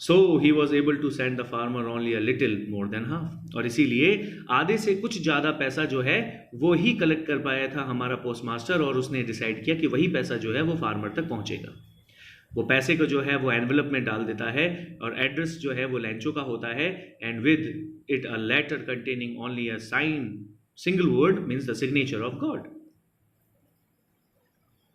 So he was able to send the farmer only a little more than half, और इसीलिए आधे से कुछ ज़्यादा पैसा जो है वो ही कलेक्ट कर पाया था हमारा पोस्टमास्टर, और उसने डिसाइड किया कि वही पैसा जो है वो फार्मर तक पहुंचेगा। वो पैसे को जो है वो एनवेलप में डाल देता है, और एड्रेस जो है वो लैंचो का होता है, and with it a letter containing only a sign, single word means the signature of God.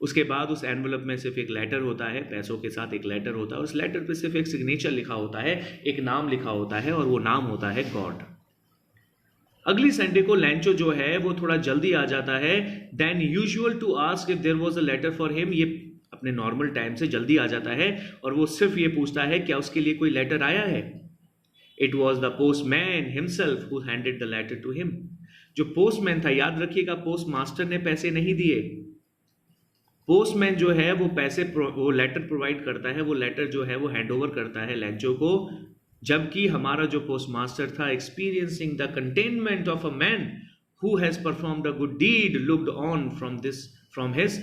उसके बाद उस एनवेलप में सिर्फ एक लेटर होता है, पैसों के साथ एक लेटर होता है, और उस लेटर पे सिर्फ एक सिग्नेचर लिखा होता है, एक नाम लिखा होता है, और वो नाम होता है गॉड। अगली संडे को लैंचो जो है वो थोड़ा जल्दी आ जाता है than usual to ask if there was a letter for him. ये अपने नॉर्मल टाइम से जल्दी आ जाता है, और वो सिर्फ ये पूछता है क्या उसके लिए कोई लेटर आया है। It was the postman himself who handed the letter to him. जो पोस्टमैन था, याद रखिएगा पोस्ट मास्टर ने पैसे नहीं दिए, पोस्टमैन जो है वो वो लेटर प्रोवाइड करता है, वो लेटर जो है वो हैंड ओवर करता है लैंचो को, जबकि हमारा जो पोस्ट मास्टर था experiencing the containment of a man who has performed a good deed looked on from his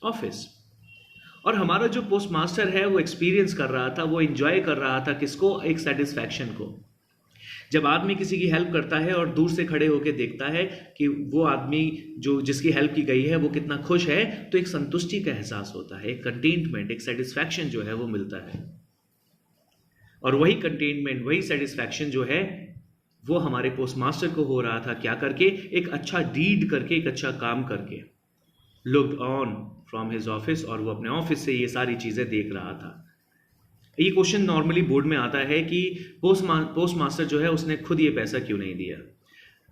office. और हमारा जो पोस्ट मास्टर है वो एक्सपीरियंस कर रहा था, वो एंजॉय कर रहा था किसको? एक सेटिस्फैक्शन को। जब आदमी किसी की हेल्प करता है और दूर से खड़े होकर देखता है कि वो आदमी जो जिसकी हेल्प की गई है वो कितना खुश है, तो एक संतुष्टि का एहसास होता है, एक कंटेनमेंट, एक सेटिस्फैक्शन जो है वो मिलता है। और वही कंटेनमेंट, वही सेटिस्फैक्शन जो है वो हमारे पोस्ट मास्टर को हो रहा था, क्या करके? एक अच्छा डीड करके, एक अच्छा काम करके। Looked on from his office, और वो अपने ऑफिस से ये सारी चीजें देख रहा था। ये क्वेश्चन नॉर्मली बोर्ड में आता है कि पोस्ट मास्टर जो है उसने खुद ये पैसा क्यों नहीं दिया।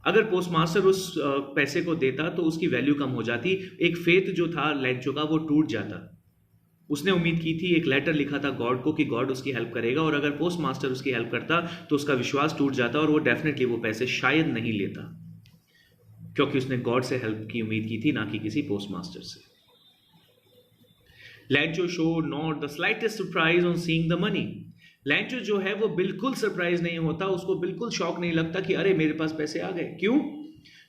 अगर पोस्ट मास्टर उस पैसे को देता तो उसकी वैल्यू कम हो जाती, एक फेथ जो था लैंचो का वो टूट जाता। उसने उम्मीद की थी, एक लेटर लिखा था गॉड को कि गॉड उसकी हेल्प करेगा, और अगर पोस्ट मास्टर उसकी हेल्प करता तो उसका विश्वास टूट जाता, और वो डेफिनेटली वो पैसे शायद नहीं लेता, क्योंकि उसने गॉड से हेल्प की उम्मीद की थी, ना कि किसी पोस्ट मास्टर से। लैंचो show not the slightest surprise on seeing the money. लैंचो जो है वो बिल्कुल सरप्राइज नहीं होता, उसको बिल्कुल शॉक नहीं लगता कि अरे मेरे पास पैसे आ गए। क्यों?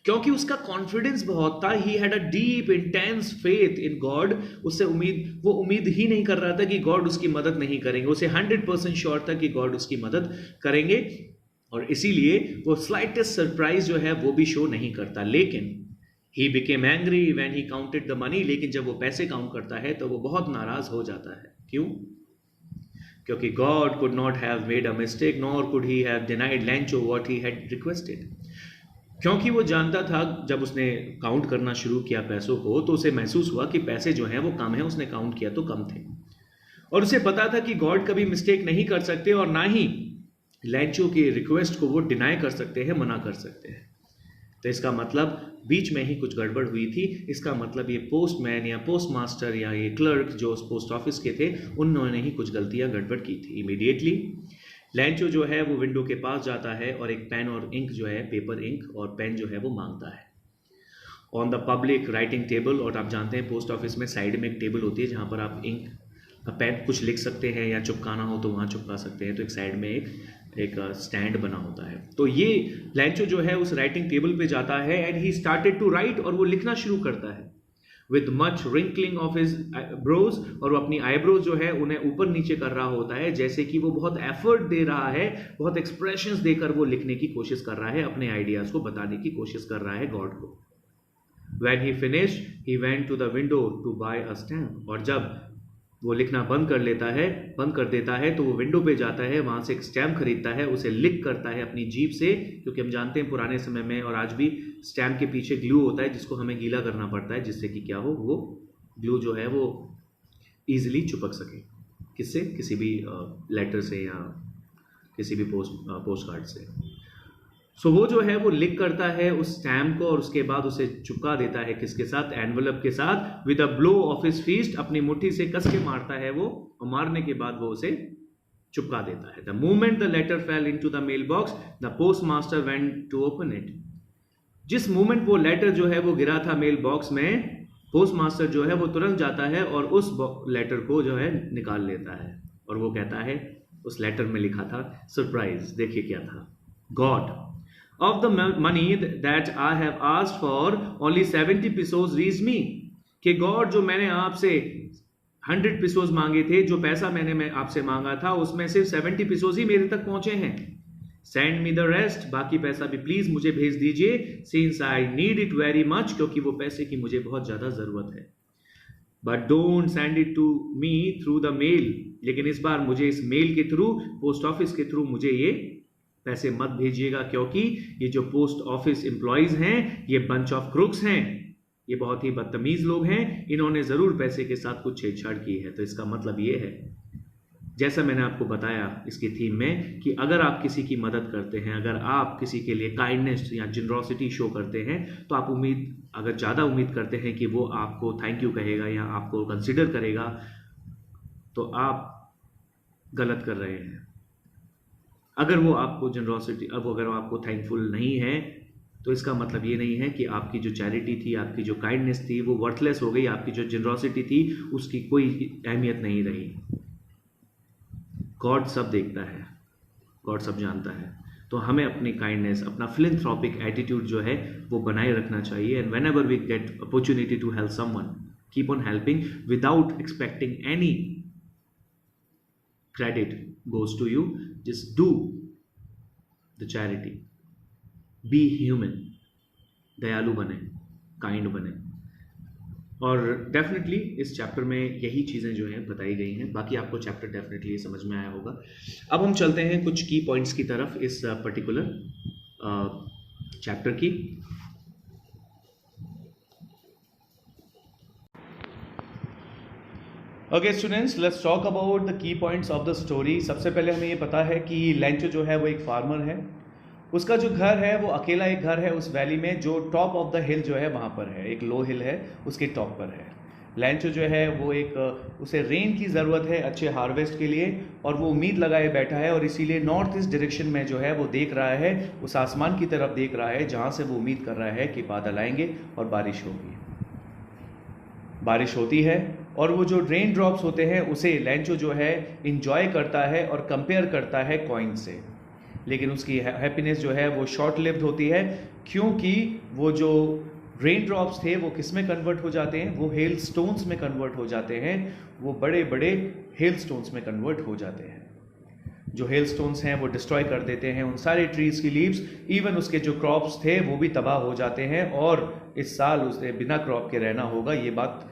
क्योंकि उसका कॉन्फिडेंस बहुत था। He had a deep intense faith in God. उससे वो उम्मीद ही नहीं कर रहा था कि गॉड उसकी मदद नहीं करेंगे, उसे 100% श्योर था कि गॉड उसकी मदद करेंगे, और इसीलिए वो स्लाइटेस्ट सरप्राइज जो है वो भी शो नहीं करता। लेकिन he became angry when he counted the money, लेकिन जब वो पैसे काउंट करता है तो वो बहुत नाराज हो जाता है। क्यों? क्योंकि God could not have made a mistake, nor could he have denied Lancho what he had requested। क्योंकि वो जानता था, जब उसने काउंट करना शुरू किया पैसों को, तो उसे महसूस हुआ कि पैसे जो हैं वो कम है, उसने काउंट किया तो कम थे, और उसे पता था कि गॉड कभी मिस्टेक नहीं कर सकते, और ना ही लैंचो की रिक्वेस्ट को वो डिनाई कर सकते हैं, मना कर सकते हैं। तो इसका मतलब बीच में ही कुछ गड़बड़ हुई थी। इसका मतलब ये पोस्टमैन या पोस्ट मास्टर या ये क्लर्क जो उस पोस्ट ऑफिस के थे, उन्होंने ही कुछ गलतियां गड़बड़ की थी। इमीडिएटली लैंचो जो है वो विंडो के पास जाता है और एक पेन और इंक जो है, पेपर इंक और पेन जो है वो मांगता है on the public writing table. और आप जानते हैं पोस्ट ऑफिस में साइड में एक टेबल होती है जहाँ पर आप इंक पेन कुछ लिख सकते हैं, या चिपकाना हो तो वहाँ चिपका सकते हैं। तो एक साइड में एक स्टैंड बना होता है। तो ये लैंचो जो है उस राइटिंग टेबल पे जाता है and he started to write, और वो लिखना शुरू करता है। With much wrinkling of his brows, और वो अपनी आईब्रोज जो है उन्हें ऊपर नीचे कर रहा होता है, जैसे कि वो बहुत एफर्ट दे रहा है, बहुत एक्सप्रेशंस देकर वो लिखने की कोशिश कर रहा है, अपने आइडियाज को बताने की कोशिश कर रहा है गॉड को. When he finished, he went to the window to buy a stamp. और जब वो लिखना बंद कर देता है तो वो विंडो पे जाता है, वहां से एक स्टैम्प खरीदता है, उसे लिक करता है अपनी जीभ से, क्योंकि हम जानते हैं पुराने समय में और आज भी स्टैम्प के पीछे ग्लू होता है जिसको हमें गीला करना पड़ता है, जिससे कि क्या हो, वो ग्लू जो है वो ईजिली चिपक सके. किससे? किसी भी लेटर से या किसी भी पोस्ट कार्ड से. सो वो जो है वो लिक करता है उस स्टैम्प को और उसके बाद उसे चिपका देता है किसके साथ? एनवलप के साथ. With a blow of his fist, अपनी मुट्ठी से कस के मारता है वो, और मारने के बाद वो उसे चिपका देता है. The moment the letter fell into the mail box, the post master went to open it. जिस मोमेंट वो लेटर जो है वो गिरा था मेल बॉक्स में, पोस्ट मास्टर जो है वो तुरंत जाता है और उस लेटर को जो है निकाल लेता है, और वो कहता है उस लेटर में लिखा था सरप्राइज. देखिए क्या था? God, of the money that I have asked for, only 70 pesos reached me. कि गॉड, जो मैंने आपसे 100 pesos मांगे थे, जो पैसा मैं आपसे मांगा था, उसमें सिर्फ 70 pesos ही मेरे तक पहुंचे हैं. सेंड मी द रेस्ट, बाकी पैसा भी प्लीज मुझे भेज दीजिए. Since I need it very much, क्योंकि वो पैसे की मुझे बहुत ज्यादा जरूरत है. But don't send it to me through the mail, लेकिन इस बार मुझे इस मेल के थ्रू, पोस्ट ऑफिस के थ्रू मुझे ये पैसे मत भेजिएगा, क्योंकि ये जो पोस्ट ऑफिस एम्प्लॉइज हैं ये बंच ऑफ क्रुक्स हैं, ये बहुत ही बदतमीज लोग हैं, इन्होंने जरूर पैसे के साथ कुछ छेड़छाड़ की है. तो इसका मतलब ये है, जैसा मैंने आपको बताया इसकी थीम में, कि अगर आप किसी की मदद करते हैं, अगर आप किसी के लिए काइंडनेस या जनरोसिटी शो करते हैं, तो आप अगर ज़्यादा उम्मीद करते हैं कि वो आपको थैंक यू कहेगा या आपको कंसिडर करेगा, तो आप गलत कर रहे हैं. अगर वो आपको जनरोसिटी, अब अगर आपको थैंकफुल नहीं है, तो इसका मतलब ये नहीं है कि आपकी जो चैरिटी थी, आपकी जो काइंडनेस थी, वो वर्थलेस हो गई, आपकी जो जनरोसिटी थी उसकी कोई अहमियत नहीं रही. गॉड सब देखता है, गॉड सब जानता है. तो हमें अपनी काइंडनेस, अपना फिलैंथ्रोपिक एटीट्यूड जो है वो बनाए रखना चाहिए. And whenever we get opportunity to help someone, keep on helping without expecting any credit goes to you. Just do the charity. Be human. दयालु बने, काइंड बने. और डेफिनेटली इस चैप्टर में यही चीज़ें जो हैं बताई गई हैं. बाकी आपको चैप्टर डेफिनेटली समझ में आया होगा. अब हम चलते हैं कुछ की पॉइंट्स की तरफ इस पर्टिकुलर चैप्टर की. Okay students, let's talk about the key points of the story. सबसे पहले हमें ये पता है कि लेंचो जो है वो एक फार्मर है. उसका जो घर है वो अकेला एक घर है उस वैली में, जो टॉप ऑफ द हिल जो है वहाँ पर है. एक लो हिल है, उसके टॉप पर है. लेंचो जो है वो उसे रेन की ज़रूरत है अच्छे हार्वेस्ट के लिए, और वो उम्मीद लगाए बैठा है, और इसीलिए नॉर्थ ईस्ट डायरेक्शन में जो है वो देख रहा है, उस आसमान की तरफ देख रहा है जहाँ से वो उम्मीद कर रहा है कि बादल आएंगे और बारिश होगी. बारिश होती है, और वो जो रेन ड्रॉप्स होते हैं उसे लेंचो जो है इंजॉय करता है और कंपेयर करता है कॉइन से. लेकिन उसकी हैप्पीनेस जो है वो शॉर्ट लिव्ड होती है, क्योंकि वो जो रेन ड्रॉप्स थे वो किस में कन्वर्ट हो जाते हैं? वो हेल स्टोन्स में कन्वर्ट हो जाते हैं. वो बड़े बड़े हेल स्टोन्स में कन्वर्ट हो जाते हैं. जो हेल स्टोन्स हैं वो डिस्ट्रॉय कर देते हैं उन सारे ट्रीज की लीव्स. इवन उसके जो क्रॉप्स थे वो भी तबाह हो जाते हैं, और इस साल उसे बिना क्रॉप के रहना होगा. ये बात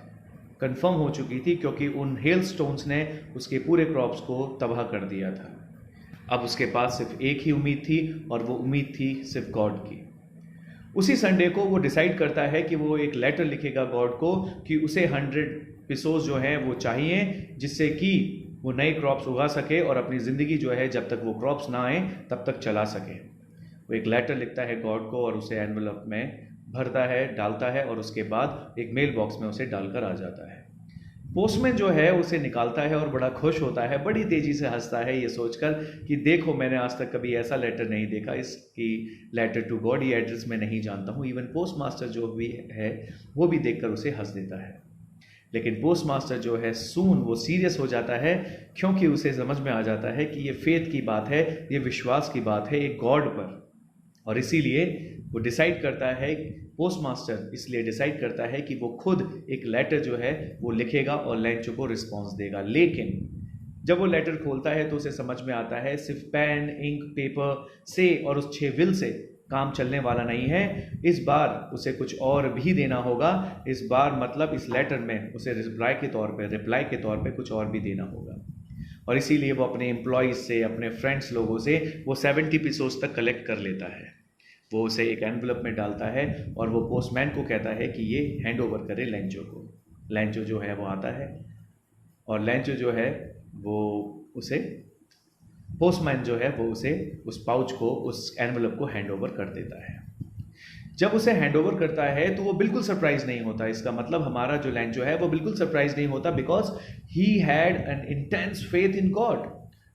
कंफर्म हो चुकी थी, क्योंकि उन हेल स्टोन्स ने उसके पूरे क्रॉप्स को तबाह कर दिया था. अब उसके पास सिर्फ एक ही उम्मीद थी, और वो उम्मीद थी सिर्फ गॉड की. उसी संडे को वो डिसाइड करता है कि वो एक लेटर लिखेगा गॉड को कि उसे 100 pesos जो है वो चाहिए, जिससे कि वो नए क्रॉप्स उगा सके और अपनी ज़िंदगी जो है जब तक वो क्रॉप्स ना आए तब तक चला सके. वो एक लेटर लिखता है गॉड को और उसे एनवलप में भरता है, डालता है, और उसके बाद एक मेल बॉक्स में उसे डालकर आ जाता है. पोस्टमैन जो है उसे निकालता है और बड़ा खुश होता है, बड़ी तेज़ी से हंसता है ये सोचकर कि देखो, मैंने आज तक कभी ऐसा लेटर नहीं देखा. इसकी लेटर टू गॉड ये एड्रेस मैं नहीं जानता हूँ. इवन पोस्ट मास्टर जो भी है वो भी देखकर उसे हंस देता है. लेकिन पोस्ट मास्टर जो है सून वो सीरियस हो जाता है, क्योंकि उसे समझ में आ जाता है कि ये फेथ की बात है, ये विश्वास की बात है एक गॉड पर. और इसीलिए वो डिसाइड करता है, पोस्ट मास्टर इसलिए डिसाइड करता है कि वो खुद एक लेटर जो है वो लिखेगा और लैंचो को रिस्पॉन्स देगा। लेकिन जब वो लेटर खोलता है तो उसे समझ में आता है सिर्फ पेन, इंक, पेपर से और उस 6 व्हील से काम चलने वाला नहीं है। इस बार उसे कुछ और भी देना होगा। इस बार मतलब इस लेटर में उसे रिप्लाई के तौर पे कुछ और भी देना होगा। और इसीलिए वो अपने एम्प्लॉयज़ से, अपने फ्रेंड्स लोगों से वो 70 एपिसोड्स तक कलेक्ट कर लेता है। वो उसे एक एनवलप में डालता है और वो पोस्टमैन को कहता है कि ये हैंड ओवर करे लैंचो को। लैंचो जो है वो आता है और लैंचो जो है वो उसे, पोस्टमैन जो है वो उसे उस पाउच को, उस एनवलप को हैंड ओवर कर देता है। जब उसे हैंड ओवर करता है तो वो बिल्कुल सरप्राइज नहीं होता। इसका मतलब हमारा जो लैंचो है वो बिल्कुल सरप्राइज नहीं होता, because he had an intense faith in God,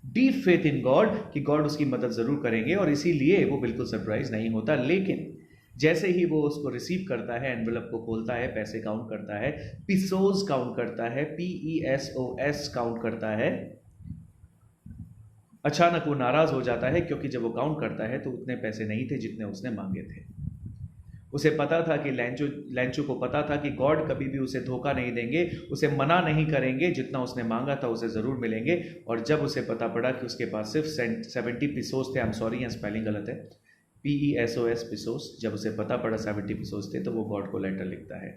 deep faith in God कि गॉड उसकी मदद जरूर करेंगे, और इसीलिए वो बिल्कुल सरप्राइज नहीं होता। लेकिन जैसे ही वो उसको रिसीव करता है, एनवलप को खोलता है, पैसे काउंट करता है, पिसोस काउंट करता है, PESOS काउंट करता है, अचानक वो नाराज हो जाता है, क्योंकि जब वो काउंट करता है तो उतने पैसे नहीं थे जितने उसने मांगे थे। उसे पता था कि लैंचो को पता था कि गॉड कभी भी उसे धोखा नहीं देंगे, उसे मना नहीं करेंगे, जितना उसने मांगा था उसे ज़रूर मिलेंगे। और जब उसे पता पड़ा कि उसके पास सिर्फ 70 पिसोस थे, आई एम सॉरी यहाँ स्पेलिंग गलत है, PESOS पिसोस, जब उसे पता पड़ा 70 पिसोस थे तो वो गॉड को लेटर लिखता है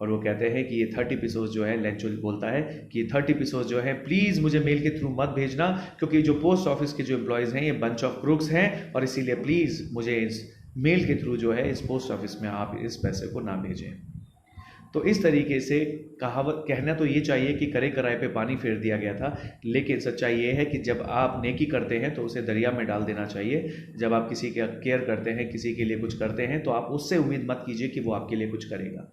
और वो कहते हैं कि ये 30 पिसोस जो है, लैंचो बोलता है कि 30 पिसोस जो है प्लीज़ मुझे मेल के थ्रू मत भेजना, क्योंकि जो पोस्ट ऑफिस के जो एम्प्लॉयज़ हैं ये बंच ऑफ क्रूक्स हैं, और इसीलिए प्लीज़ मुझे इस मेल के थ्रू जो है इस पोस्ट ऑफिस में आप इस पैसे को ना भेजें। तो इस तरीके से कहावत कहना तो ये चाहिए कि करे कराए पे पानी फेर दिया गया था, लेकिन सच्चाई ये है कि जब आप नेकी करते हैं तो उसे दरिया में डाल देना चाहिए। जब आप किसी का केयर करते हैं, किसी के लिए कुछ करते हैं, तो आप उससे उम्मीद मत कीजिए कि वो आपके लिए कुछ करेगा।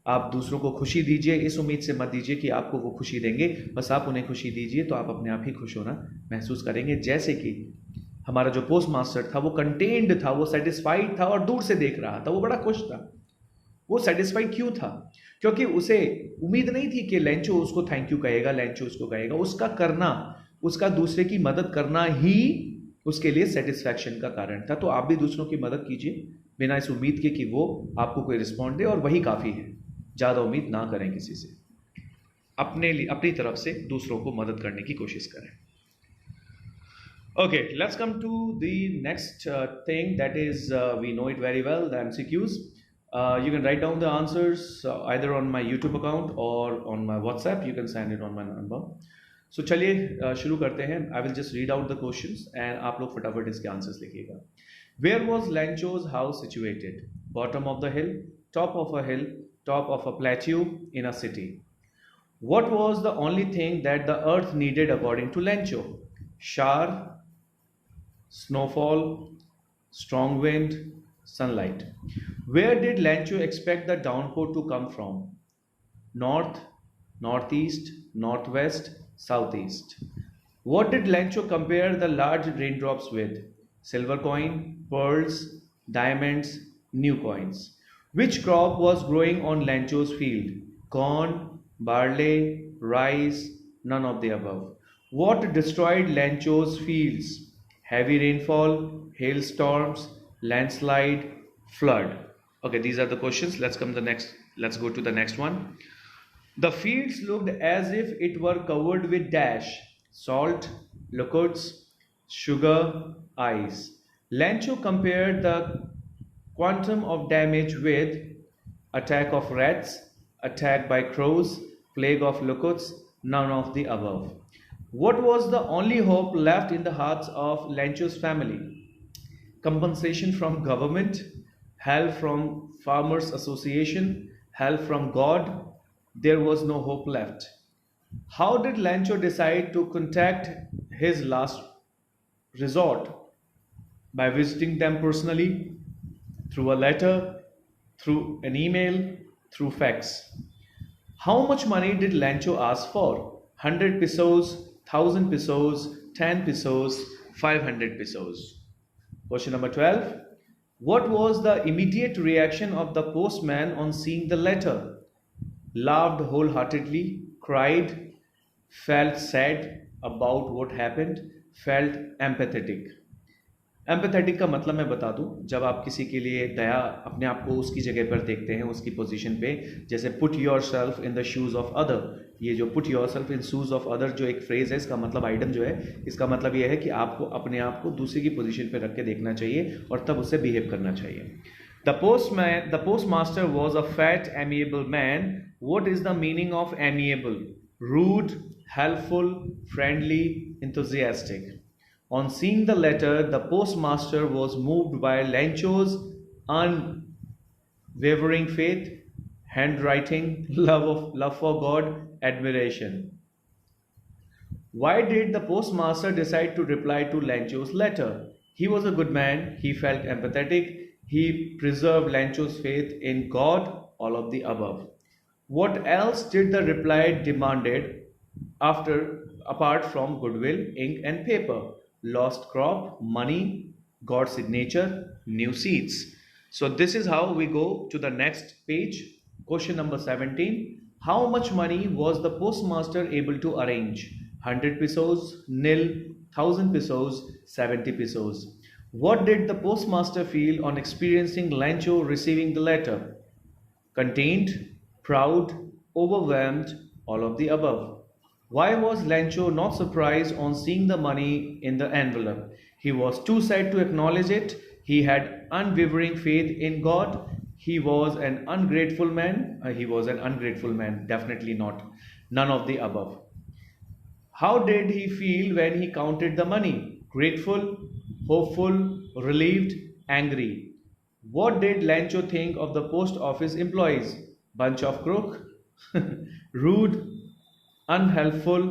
आप दूसरों को खुशी दीजिए, इस उम्मीद से मत दीजिए कि आपको वो खुशी देंगे, बस आप उन्हें खुशी दीजिए तो आप अपने आप ही खुश होना महसूस करेंगे। जैसे कि हमारा जो पोस्ट मास्टर था वो कंटेन्ड था, वो सेटिस्फाइड था और दूर से देख रहा था, वो बड़ा खुश था। वो सेटिस्फाइड क्यों था? क्योंकि उसे उम्मीद नहीं थी कि लैंचो उसको थैंक यू कहेगा, लैंचो उसको कहेगा। उसका करना, उसका दूसरे की मदद करना ही उसके लिए सेटिस्फैक्शन का कारण था। तो आप भी दूसरों की मदद कीजिए बिना इस उम्मीद के कि वो आपको कोई रिस्पॉन्ड दे, और वही काफ़ी है। ज़्यादा उम्मीद ना करें किसी से, अपने लिए, अपनी तरफ से दूसरों को मदद करने की कोशिश करें। Okay, let's come to the next thing, that is we know it very well, the MCQs. You can write down the answers either on my YouTube account or on my WhatsApp. You can send it on my number. So चलिए शुरू करते हैं। I will just read out the questions and आप लोग फटाफट इसके answers लिखिएगा। Where was Lancho's house situated? Bottom of the hill, top of a hill, top of a plateau in a city. What was the only thing that the earth needed according to Lancho? Shower, snowfall, strong wind, sunlight. Where did Lancho expect the downpour to come from? North, northeast, northwest, southeast. What did Lancho compare the large raindrops with? Silver coin, pearls, diamonds, new coins. Which crop was growing on Lancho's field? Corn, barley, rice, none of the above. What destroyed Lancho's fields? Heavy rainfall, hailstorms, landslide, flood. Okay, these are the questions. Let's go to the next one. The fields looked as if it were covered with dash, salt, locusts, sugar, ice. Lancho compared the quantum of damage with attack of rats, attack by crows, plague of locusts, none of the above. What was the only hope left in the hearts of Lancho's family? Compensation from government, help from Farmers Association, help from God. There was no hope left. How did Lancho decide to contact his last resort? By visiting them personally, through a letter, through an email, through fax. How much money did Lancho ask for? 100 pesos, 1000 pesos, 10 pesos, 500 pesos. Question number 12. What was the immediate reaction of the postman on seeing the letter? Laughed wholeheartedly, cried, felt sad about what happened, felt empathetic. Empathetic का मतलब मैं बता दूं, जब आप किसी के लिए दया, अपने आप को उसकी जगह पर देखते हैं, उसकी पोजीशन पे, जैसे put your self in the shoes of other, ये जो put your self in shoes of other जो एक फ्रेज है, इसका मतलब आइटम जो है, इसका मतलब ये है कि आपको अपने आप को दूसरे की पोजीशन पे रख के देखना चाहिए और तब उससे बिहेव करना चाहिए। The post master was a fat amiable man. What is the meaning of amiable? Rude, helpful, friendly, enthusiastic. On seeing the letter, the postmaster was moved by Lancho's unwavering faith, handwriting, love for God, admiration. Why did the postmaster decide to reply to Lancho's letter? He was a good man, he felt empathetic, he preserved Lancho's faith in God, all of the above. What else did the reply demanded apart from goodwill, ink and paper? Lost crop, money, God's signature, new seats. So this is how we go to the next page. Question number 17. How much money was the postmaster able to arrange? 100 pesos, nil, 1000 pesos, 70 pesos. What did the postmaster feel on experiencing Lancho receiving the letter? Contained, proud, overwhelmed, all of the above. Why was Lancho not surprised on seeing the money in the envelope? He was too sad to acknowledge it. He had unwavering faith in God. He was an ungrateful man. Definitely not. None of the above. How did he feel when he counted the money? Grateful, hopeful, relieved, angry. What did Lancho think of the post office employees? Bunch of crook, rude, unhelpful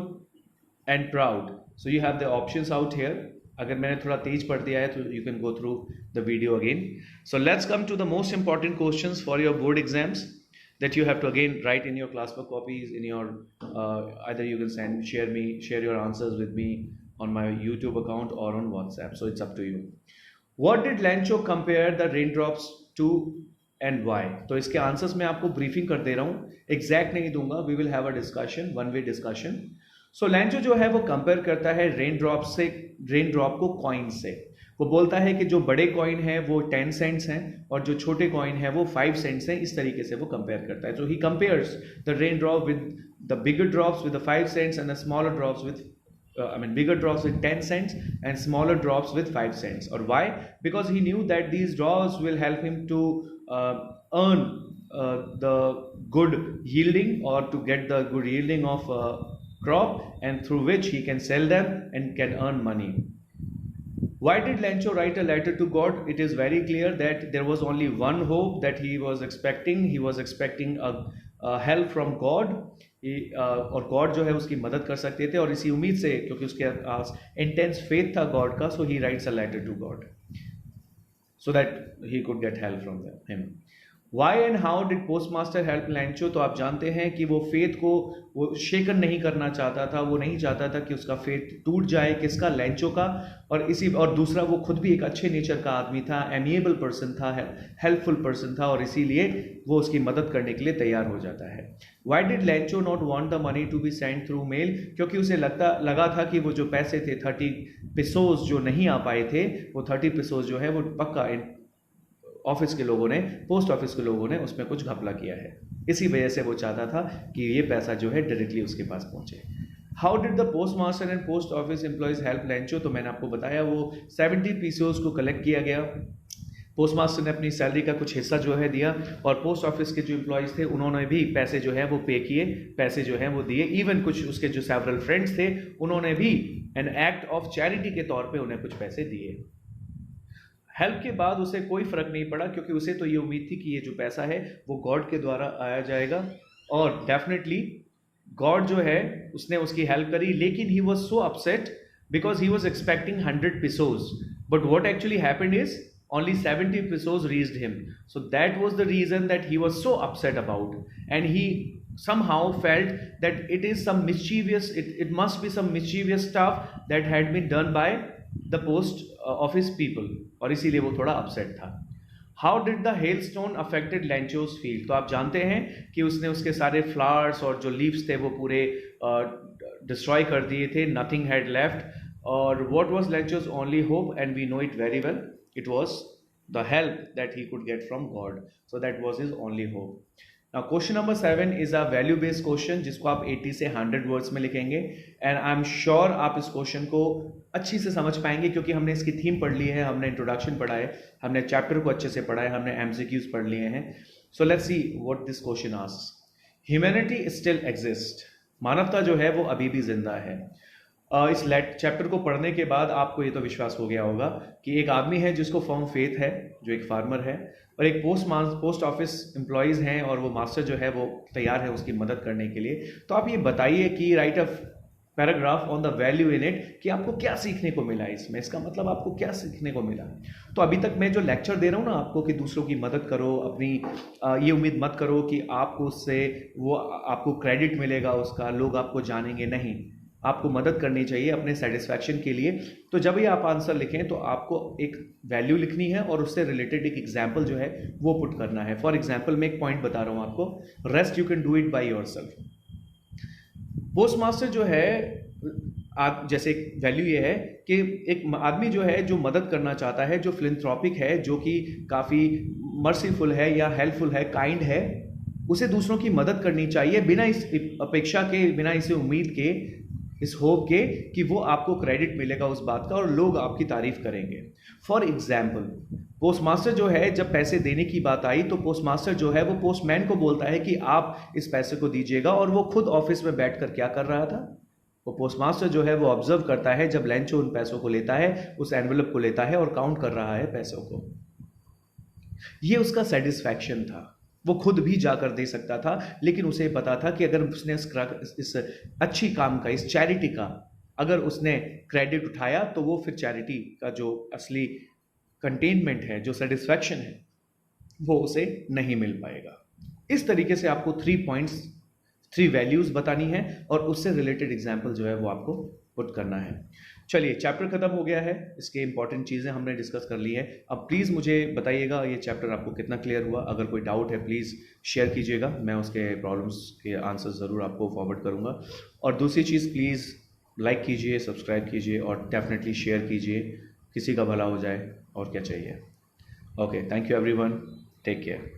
and proud. So you have the options out here. अगर मैंने थोड़ा तेज पढ़ दिया है तो you can go through the video again. So let's come to the most important questions for your board exams that you have to again write in your classwork copies, in your either you can share your answers with me on my YouTube account or on WhatsApp. So it's up to you. What did Lancho compare the raindrops to and why? तो इसके answers मैं आपको briefing कर दे रहा हूँ, exact नहीं दूंगा. We will have a discussion, one way discussion. So Lencho जो है वो कंपेयर करता है रेन ड्रॉप को कॉइन से. वो बोलता है कि जो बड़े कॉइन है वो 10 सेंट्स हैं और जो छोटे कॉइन है वो 5 सेंट्स हैं. इस तरीके से वो कंपेयर करता है. So he compares the raindrop with the bigger drops with the 5 cents and the smaller drops with bigger drops with 10 cents and smaller drops with 5 cents. Or why? Because he knew that these drops will help him to earn the good yielding, or to get the good yielding of crop, and through which he can sell them and can earn money. Why did Lancho write a letter to God? It is very clear that there was only one hope that he was expecting. He was expecting a help from God. और God जो है उसकी मदद कर सकते थे, और इसी उम्मीद से, क्योंकि उसके पास इंटेंस फेथ था गॉड का, so he writes a letter to God so that he could get help from him. Why and how did postmaster help Lancho? तो आप जानते हैं कि वो फेथ को वो शेकन नहीं करना चाहता था. वो नहीं चाहता था कि उसका फेथ टूट जाए. किसका? लैंचो का. और दूसरा, वो खुद भी एक अच्छे नेचर का आदमी था, एमिएबल पर्सन था, हेल्पफुल पर्सन था, और इसीलिए वो उसकी मदद करने के लिए तैयार हो जाता है. Why did Lancho not want the money to be sent through mail? क्योंकि उसे लगा था कि वो जो पैसे थे 30 pesos जो नहीं आ पाए थे, वो 30 pesos जो है वो पक्का ऑफिस के लोगों ने, पोस्ट ऑफिस के लोगों ने उसमें कुछ घपला किया है. इसी वजह से वो चाहता था कि ये पैसा जो है डायरेक्टली उसके पास पहुंचे. How did the post master and post office employees help लैंचो? तो मैंने आपको बताया, वो 70 pesos को कलेक्ट किया गया. पोस्ट मास्टर ने अपनी सैलरी का कुछ हिस्सा जो है दिया, और पोस्ट ऑफिस के जो एम्प्लॉयज थे उन्होंने भी पैसे जो है वो पे किए, पैसे जो है वो दिए. इवन कुछ उसके जो सेवरल फ्रेंड्स थे उन्होंने भी एन एक्ट ऑफ चैरिटी के तौर पे उन्हें कुछ पैसे दिए. हेल्प के बाद उसे कोई फर्क नहीं पड़ा, क्योंकि उसे तो ये उम्मीद थी कि ये जो पैसा है वो गॉड के द्वारा आया जाएगा, और डेफिनेटली गॉड जो है उसने उसकी हेल्प करी. लेकिन he was so upset because he was expecting 100 pesos, but what actually happened is only 70 pesos reached him. So that was the reason that he was so upset about, and he somehow felt that it is some mischievous, it must be some mischievous stuff that had been done by the post office people, और इसीलिए वो थोड़ा upset था. How did the hailstone affected Lancho's field? तो आप जानते हैं कि उसने उसके सारे flowers और जो leaves थे वो पूरे destroy कर दिए थे. Nothing had left. और what was Lencho's only hope, and we know it very well, it was the help that he could get from God. So that was his only hope. Now question number 7 is a value based question जिसको आप 80 से 100 words में लिखेंगे, and I am sure आप इस question को अच्छी से समझ पाएंगे क्योंकि हमने इसकी थीम पढ़ ली है, हमने इंट्रोडक्शन पढ़ा है, हमने चैप्टर को अच्छे से पढ़ा है, हमने एमसीक्यूज पढ़ लिए हैं. So let's see what this question asks. Humanity still exist. मानवता जो है वो अभी भी जिंदा है. इस चैप्टर को पढ़ने के बाद आपको ये तो विश्वास हो गया होगा कि एक आदमी है जिसको फर्म फेथ है, जो एक फार्मर है, और एक पोस्ट ऑफिस एम्प्लॉयज़ हैं और वो मास्टर जो है वो तैयार है उसकी मदद करने के लिए. तो आप ये बताइए कि right a paragraph on the value in it, कि आपको क्या सीखने को मिला इसमें, इसका मतलब आपको क्या सीखने को मिला. तो अभी तक मैं जो लेक्चर दे रहा हूँ ना आपको कि दूसरों की मदद करो, अपनी ये उम्मीद मत करो कि आपको उससे वो आपको क्रेडिट मिलेगा, उसका लोग आपको जानेंगे, नहीं. आपको मदद करनी चाहिए अपने सेटिस्फैक्शन के लिए. तो जब भी आप आंसर लिखें तो आपको एक वैल्यू लिखनी है और उससे रिलेटेड एक एग्जाम्पल जो है वो पुट करना है. फॉर एग्जाम्पल मैं एक पॉइंट बता रहा हूँ आपको, rest you can do it by yourself. Post master जो है, जैसे वैल्यू ये है कि एक आदमी जो है जो मदद करना चाहता है, जो फिलैंथ्रोपिक है, जो कि काफ़ी मर्सीफुल है या हेल्पफुल है, काइंड है, उसे दूसरों की मदद करनी चाहिए बिना इस अपेक्षा के, बिना इसे उम्मीद के, इस होप के कि वो आपको क्रेडिट मिलेगा उस बात का और लोग आपकी तारीफ करेंगे. फॉर एग्जाम्पल पोस्टमास्टर जो है, जब पैसे देने की बात आई तो पोस्टमास्टर जो है वो पोस्टमैन को बोलता है कि आप इस पैसे को दीजिएगा, और वो खुद ऑफिस में बैठकर क्या कर रहा था, वो पोस्टमास्टर जो है वो ऑब्जर्व करता है जब लेंचो उन पैसों को लेता है, उस एनवेलप को लेता है और काउंट कर रहा है पैसों को. ये उसका सेटिस्फैक्शन था. वो खुद भी जाकर दे सकता था, लेकिन उसे पता था कि अगर उसने इस अच्छी काम का, इस चैरिटी का अगर उसने क्रेडिट उठाया तो वो फिर चैरिटी का जो असली कंटेनमेंट है, जो सेटिस्फैक्शन है, वो उसे नहीं मिल पाएगा. इस तरीके से आपको 3 पॉइंट्स, 3 वैल्यूज बतानी है और उससे रिलेटेड एग्जाम्पल जो है वो आपको पुट करना है. चलिए, चैप्टर खत्म हो गया है, इसके इंपॉर्टेंट चीज़ें हमने डिस्कस कर ली है. अब प्लीज़ मुझे बताइएगा ये चैप्टर आपको कितना क्लियर हुआ. अगर कोई डाउट है प्लीज़ शेयर कीजिएगा, मैं उसके प्रॉब्लम्स के आंसर ज़रूर आपको फॉरवर्ड करूँगा. और दूसरी चीज़, प्लीज़ लाइक कीजिए, सब्सक्राइब कीजिए और डेफिनेटली शेयर कीजिए. किसी का भला हो जाए, और क्या चाहिए. Okay, thank you everyone, take care.